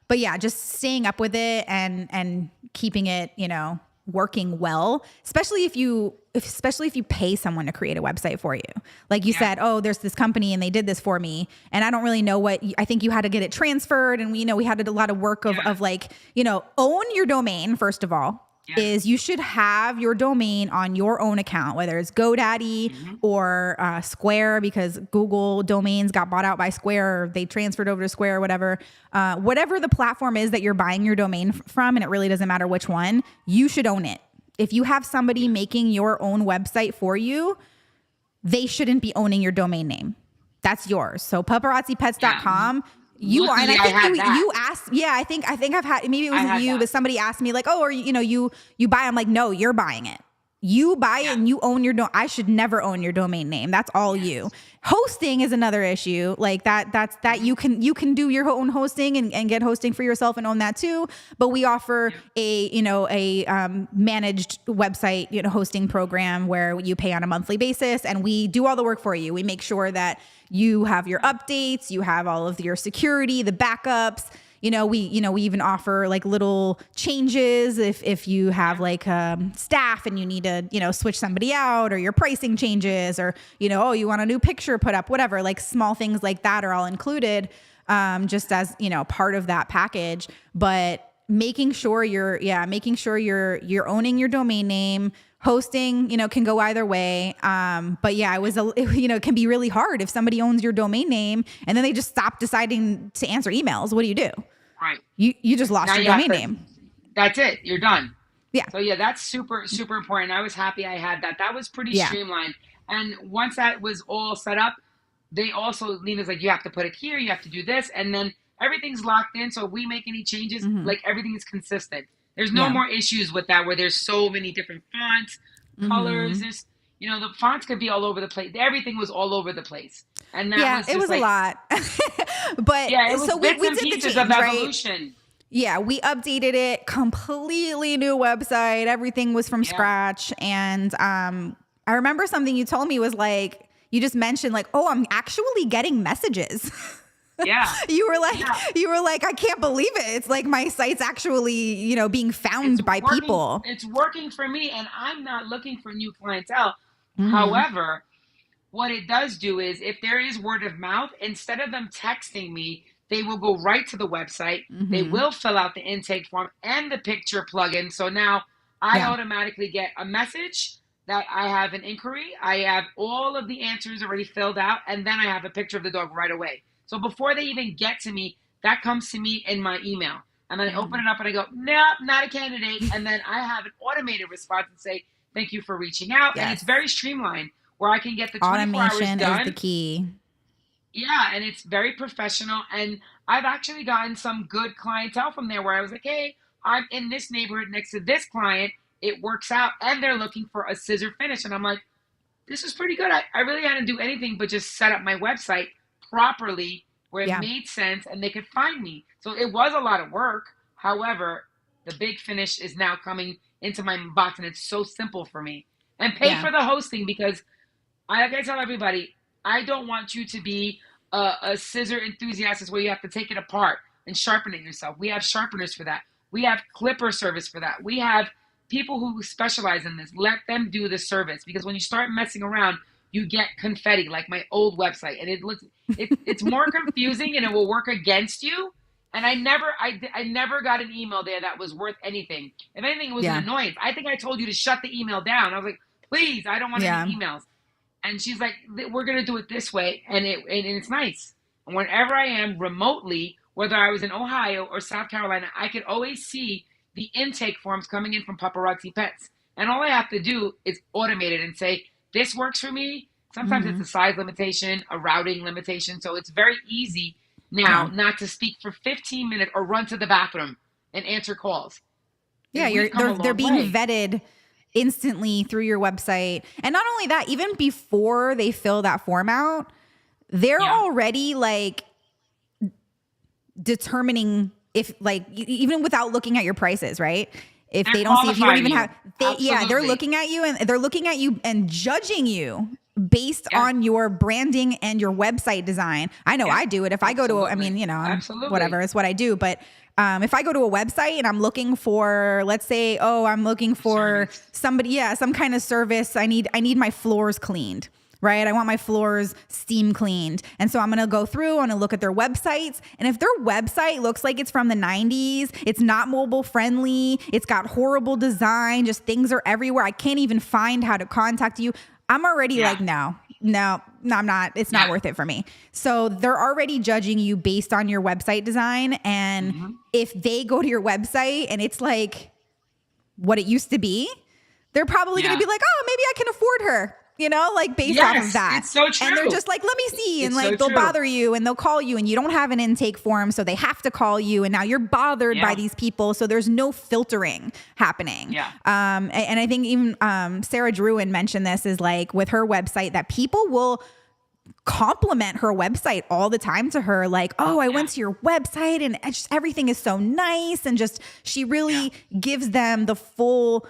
But yeah, just staying up with it and keeping it, working well, especially if you pay someone to create a website for you. Like you said, there's this company and they did this for me and I don't really know I think you had to get it transferred. And we had a lot of work of like, own your domain. First of all, is you should have your domain on your own account, whether it's GoDaddy or Square, because Google domains got bought out by Square, or they transferred over to Square or whatever. Whatever the platform is that you're buying your domain from, and it really doesn't matter which one, you should own it. If you have somebody making your own website for you, they shouldn't be owning your domain name. That's yours. So paparazzipets.com. You are, and I think you asked, I think I've had, maybe it wasn't you, but somebody asked me like, or, you buy, I'm like, no, you're buying it. You buy it and you own your I should never own your domain name. That's all you. Hosting is another issue. Like that's you can do your own hosting and get hosting for yourself and own that too. But we offer a managed website, hosting program where you pay on a monthly basis and we do all the work for you. We make sure that you have your updates, you have all of your security, the backups. We even offer like little changes if you have like staff and you need to, switch somebody out, or your pricing changes, or, you want a new picture put up, whatever, like small things like that are all included, just as, part of that package. But making sure you're owning your domain name. Hosting, can go either way. But yeah, it can be really hard if somebody owns your domain name and then they just stop deciding to answer emails. What do you do? Right. You just lost your domain name. That's it. You're done. Yeah. So yeah, that's super, super important. I was happy I had that. That was pretty streamlined. And once that was all set up, they also, Lena's like, you have to put it here, you have to do this. And then everything's locked in. So if we make any changes, like everything is consistent. There's no more issues with that where there's so many different fonts, colors. There's, the fonts could be all over the place. Everything was all over the place. And that was a lot. But it was so we did the pieces change, of evolution. Right? Yeah, we updated it, completely new website. Everything was from scratch. And I remember something you told me was like, you just mentioned like, I'm actually getting messages. Yeah. You were like, I can't believe it. It's like my site's actually, being found by people. It's working for me and I'm not looking for new clientele. However, what it does do is if there is word of mouth, instead of them texting me, they will go right to the website. They will fill out the intake form and the picture plugin. So now I automatically get a message that I have an inquiry. I have all of the answers already filled out. And then I have a picture of the dog right away. So before they even get to me, that comes to me in my email. And then I open it up and I go, nope, not a candidate. And then I have an automated response and say, thank you for reaching out. And it's very streamlined where I can get the 24 hours done. Automation is the key. Yeah, and it's very professional. And I've actually gotten some good clientele from there where I was like, hey, I'm in this neighborhood next to this client. It works out. And they're looking for a scissor finish. And I'm like, this is pretty good. I really hadn't do anything but just set up my website properly where it made sense and they could find me. So it was a lot of work. However, the big finish is now coming into my box and it's so simple for me. And pay for the hosting because like I tell everybody, I don't want you to be a scissor enthusiast where you have to take it apart and sharpen it yourself. We have sharpeners for that. We have clipper service for that. We have people who specialize in this, let them do the service, because when you start messing around, you get confetti like my old website, and it's more confusing, and it will work against you. And I never got an email there that was worth anything. If anything, it was an annoyance. I think I told you to shut the email down. I was like, please, I don't want any emails. And she's like, we're going to do it this way. And it's nice. And whenever I am remotely, whether I was in Ohio or South Carolina, I could always see the intake forms coming in from Paparazzi Pets. And all I have to do is automate it and say, this works for me. Sometimes it's a size limitation, a routing limitation. So it's very easy now not to speak for 15 minutes or run to the bathroom and answer calls. Yeah, they're being vetted instantly through your website. And not only that, even before they fill that form out, they're already like determining if, like, even without looking at your prices, right? If they don't see, if you don't even have, they're looking at you and judging you based on your branding and your website design. I know I do it. If I go to, I mean, you know, whatever, it's what I do. But if I go to a website and I'm looking for, let's say, I'm looking for somebody, some kind of service. I need my floors cleaned. Right? I want my floors steam cleaned. And so I'm going to go through and look at their websites. And if their website looks like it's from the 90s, it's not mobile friendly, it's got horrible design, just things are everywhere, I can't even find how to contact you, I'm already like, no, I'm not. It's not worth it for me. So they're already judging you based on your website design. And if they go to your website and it's like what it used to be, they're probably going to be like, oh, maybe I can afford her. You know, like based off of that. It's so true. And they're just like, let me see. And like, they'll bother you and they'll call you and you don't have an intake form. So they have to call you. And now you're bothered by these people. So there's no filtering happening. And I think even Sarah Druin mentioned this, is like with her website, that people will compliment her website all the time to her. Like, oh, I went to your website and just everything is so nice. And just, she really gives them the full,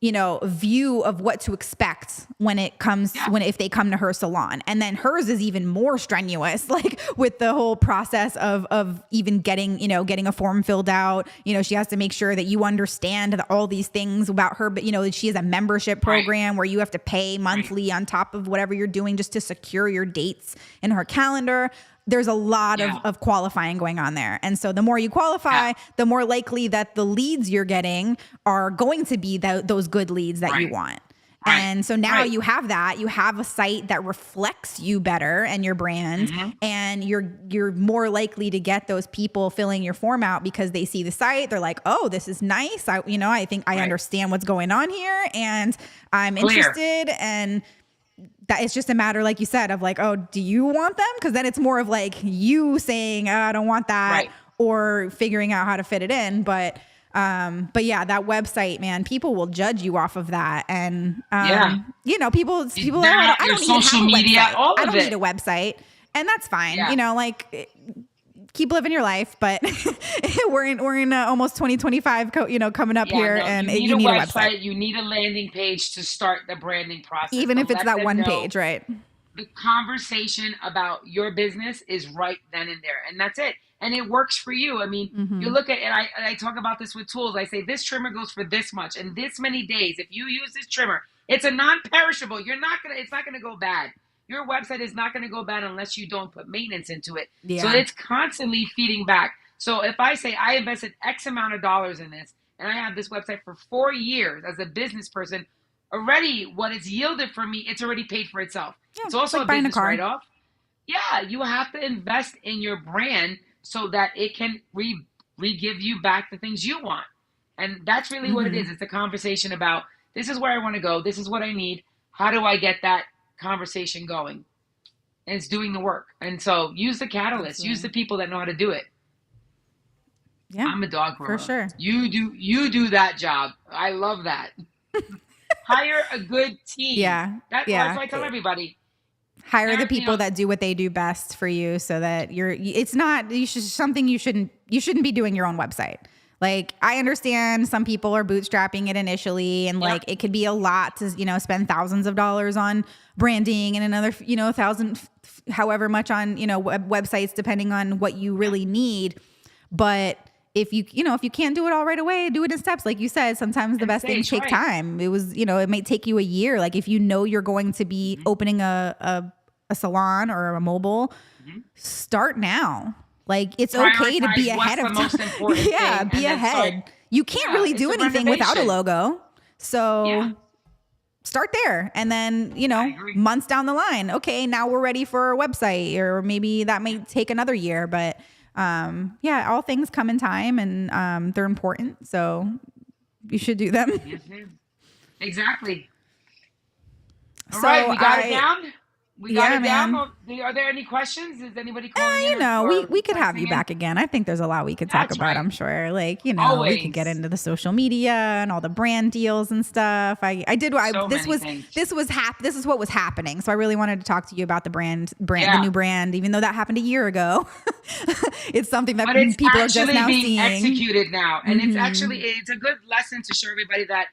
you know, view of what to expect when it comes, if they come to her salon. And then hers is even more strenuous, like with the whole process of even getting a form filled out. You know, she has to make sure that you understand all these things about her, but you know, she has a membership program where you have to pay monthly on top of whatever you're doing just to secure your dates in her calendar. There's a lot of qualifying going on there. And so the more you qualify, the more likely that the leads you're getting are going to be those good leads that you want. And so now you have that. You have a site that reflects you better and your brand, and you're more likely to get those people filling your form out because they see the site. They're like, oh, this is nice. I think I understand what's going on here, and I'm interested. And that it's just a matter, like you said, of like, oh, do you want them? Because then it's more of like you saying, oh, I don't want that, or figuring out how to fit it in. But yeah, that website, man, people will judge you off of that. And, you know, people are, I don't need social media, I don't need a website, and that's fine. You know, like, keep living your life, but we're in almost 2025, coming up here, and you need a website. You need a landing page to start the branding process. Even if it's that one page, right? The conversation about your business is right then and there, and that's it. And it works for you. I mean, you look at it, I talk about this with tools. I say, this trimmer goes for this much and this many days. If you use this trimmer, it's a non-perishable. It's not gonna go bad. Your website is not going to go bad unless you don't put maintenance into it. So it's constantly feeding back. So if I say I invested X amount of dollars in this, and I have this website for 4 years as a business person, already what it's yielded for me, it's already paid for itself. It's also like a business write-off. Yeah, you have to invest in your brand so that it can re-give you back the things you want. And that's really what it is. It's a conversation about, this is where I want to go. This is what I need. How do I get that conversation going? And it's doing the work. And so use the catalyst, use the people that know how to do it. I'm a dog groomer. For sure. You do that job. I love that. Hire a good team. That's why I tell everybody, hire the people that do what they do best for you, so that you shouldn't be doing your own website. Like, I understand some people are bootstrapping it initially, and like it could be a lot to, spend thousands of dollars on branding and another, thousand, however much on, websites, depending on what you really need. But if you can't do it all right away, do it in steps. Like you said, sometimes the And best things stage, take right? time. It may take you a year. Like if you know you're going to be Hmm. opening a salon or a mobile, Hmm. start now. Like it's okay to be Prioritize what's ahead the of time. most important Yeah, thing, be and then start. ahead. You can't Yeah, really it's do a anything without a renovation. logo. Yeah, So start there. And then, I agree. months down the line, okay, now we're ready for a website, or maybe that may Yeah. take another year. But yeah, all things come in time, and they're important. So you should do them. Yes, ma'am. Exactly. All right, So we got it down. We got yeah, it down. man. Are there any questions? Is anybody calling in We or we could have you texting in? back again. I think there's a lot we could talk That's about. right. I'm sure. Like, we could get Always. into the social media and all the brand deals and stuff. I did. So This many was things. this is what was happening. So I really wanted to talk to you about the Yeah. new brand, even though that happened a year ago. It's something that But it's people are just actually now being seeing. executed now. And Hmm. it's a good lesson to show everybody that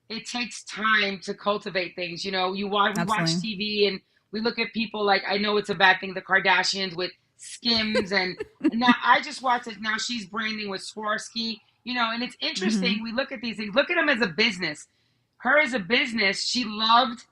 it takes time to cultivate things. We watch Absolutely. TV and we look at people like, I know it's a bad thing, the Kardashians with Skims, and now I just watched it. Now she's branding with Swarovski, and it's Hmm. interesting. We look at these things, look at them as a business. Her as a business, she loved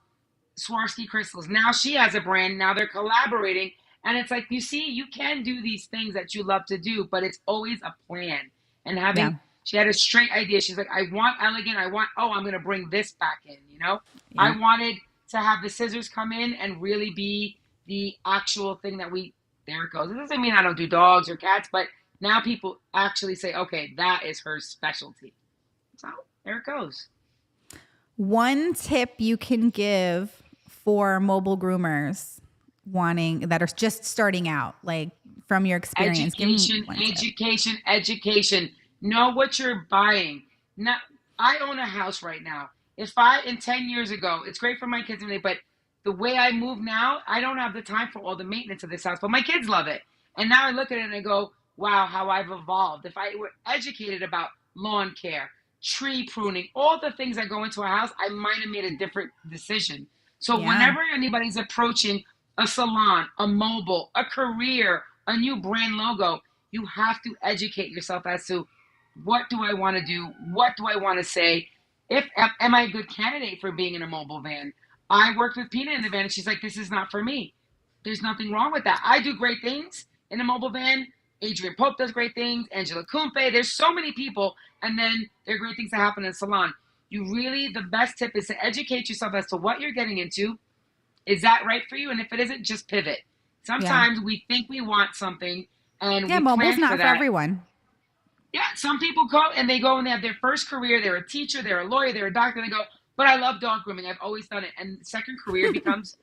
Swarovski crystals. Now she has a brand. Now they're collaborating. And it's like, you see, you can do these things that you love to do, but it's always a plan. And Yeah. she had a straight idea. She's like, I want elegant. I'm going to bring this back in. Yeah. I wanted to have the scissors come in and really be the actual thing there it goes. It doesn't mean I don't do dogs or cats, but now people actually say, okay, that is her specialty. So there it goes. One tip you can give for mobile groomers wanting that are just starting out, like from your experience, give them Education, one tip. education, education. Know what you're buying. Not, I own a house right now. If I, in 10 years ago, it's great for my kids, but the way I move now, I don't have the time for all the maintenance of this house, but my kids love it. And now I look at it and I go, wow, how I've evolved. If I were educated about lawn care, tree pruning, all the things that go into a house, I might have made a different decision. So Yeah. whenever anybody's approaching a salon, a mobile, a career, a new brand logo, you have to educate yourself as to what do I want to do? What do I want to say? If am I a good candidate for being in a mobile van? I worked with Pina in the van, and she's like, "This is not for me." There's nothing wrong with that. I do great things in a mobile van. Adrian Pope does great things. Angela Kumpe. There's so many people, and then there are great things that happen in a salon. The best tip is to educate yourself as to what you're getting into. Is that right for you? And if it isn't, just pivot. Yeah. Sometimes we think we want something and Yeah. we Mobile's plan for not for that. everyone. Yeah, some people go and they have their first career. They're a teacher, they're a lawyer, they're a doctor. They go, but I love dog grooming. I've always done it. And the second career becomes,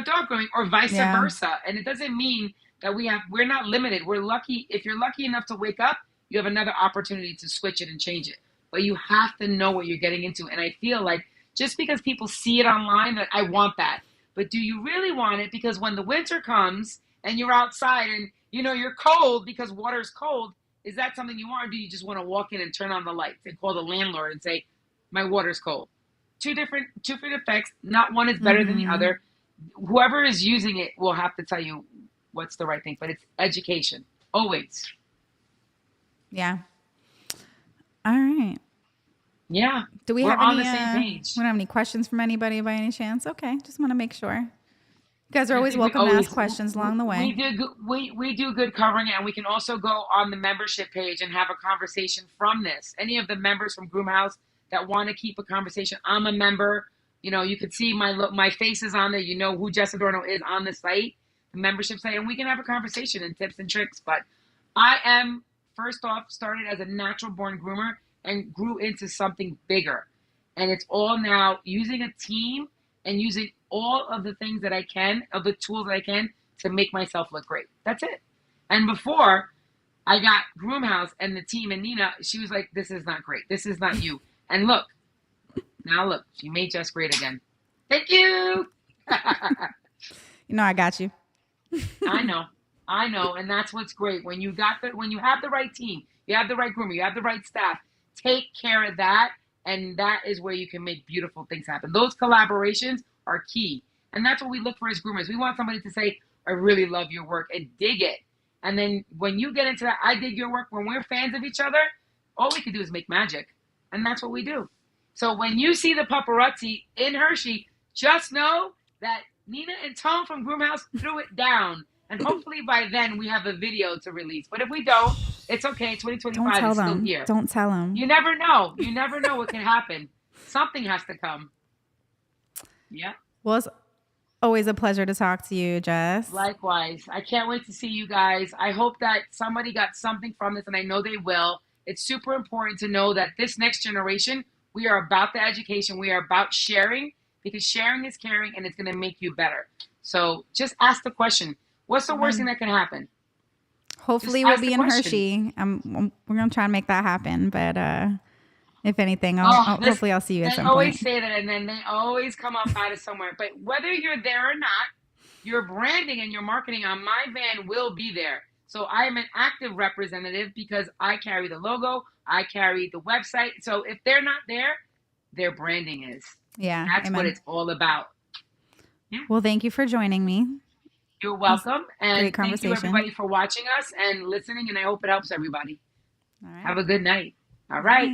dog grooming, or vice Yeah. versa. And it doesn't mean that we're not limited. We're lucky. If you're lucky enough to wake up, you have another opportunity to switch it and change it. But you have to know what you're getting into. And I feel like just because people see it online, that I want that. But do you really want it? Because when the winter comes and you're outside and you're cold because water is cold, is that something you want, or do you just want to walk in and turn on the lights and call the landlord and say, "My water's cold"? Two different effects. Not one is better than the Hmm. other. Whoever is using it will have to tell you what's the right thing. But it's education always. Yeah. All right. Yeah, Do we we're have on any the same page. we don't have any questions from anybody by any chance? Okay. Just want to make sure. You guys are I always think we welcome to ask always questions along the we way. do we do good covering it, and we can also go on the membership page and have a conversation from this. Any of the members from Groom House that want to keep a conversation, I'm a member. You can see my face is on there. You know who Jess Adorno is on the site, the membership site, and we can have a conversation and tips and tricks. But I am, first off, started as a natural born groomer and grew into something bigger, and it's all now using a team and using all of the things that I can, of the tools that I can, to make myself look great. That's it. And before I got Groom House and the team and Nina, she was like, "This is not great. This is not you." And look, she made Jess great again. Thank you. I got you. I know, and that's what's great when you have the right team, you have the right groomer, you have the right staff. Take care of that, and that is where you can make beautiful things happen. Those collaborations are key, and that's what we look for as groomers. We want somebody to say, "I really love your work," and dig it. And then when you get into that, I did your work, when we're fans of each other, all we can do is make magic. And that's what we do. So when you see the paparazzi in Hershey, just know that Nina and Tom from Groomhouse threw it down. And hopefully by then we have a video to release. But if we don't, it's okay. Don't 2025 tell is still them. here. Don't tell them. You never know. You never know what can happen. Something has to come. Yeah. Well, it's always a pleasure to talk to you, Jess. Likewise. I can't wait to see you guys. I hope that somebody got something from this, and I know they will. It's super important to know that this next generation, we are about the education. We are about sharing, because sharing is caring, and it's going to make you better. So just ask the question, what's the worst thing that can happen? Hopefully we'll be in Hershey. We're going to try and make that happen. But if anything, hopefully I'll see you at some point. They always say that, and then they always come up out of somewhere. But whether you're there or not, your branding and your marketing on my van will be there. So I am an active representative because I carry the logo, I carry the website. So if they're not there, their branding is. Yeah. That's what it's all about. Yeah. Well, thank you for joining me. You're welcome. And great conversation. Thank you, everybody, for watching us and listening. And I hope it helps everybody. All right. Have a good night. All right. Bye.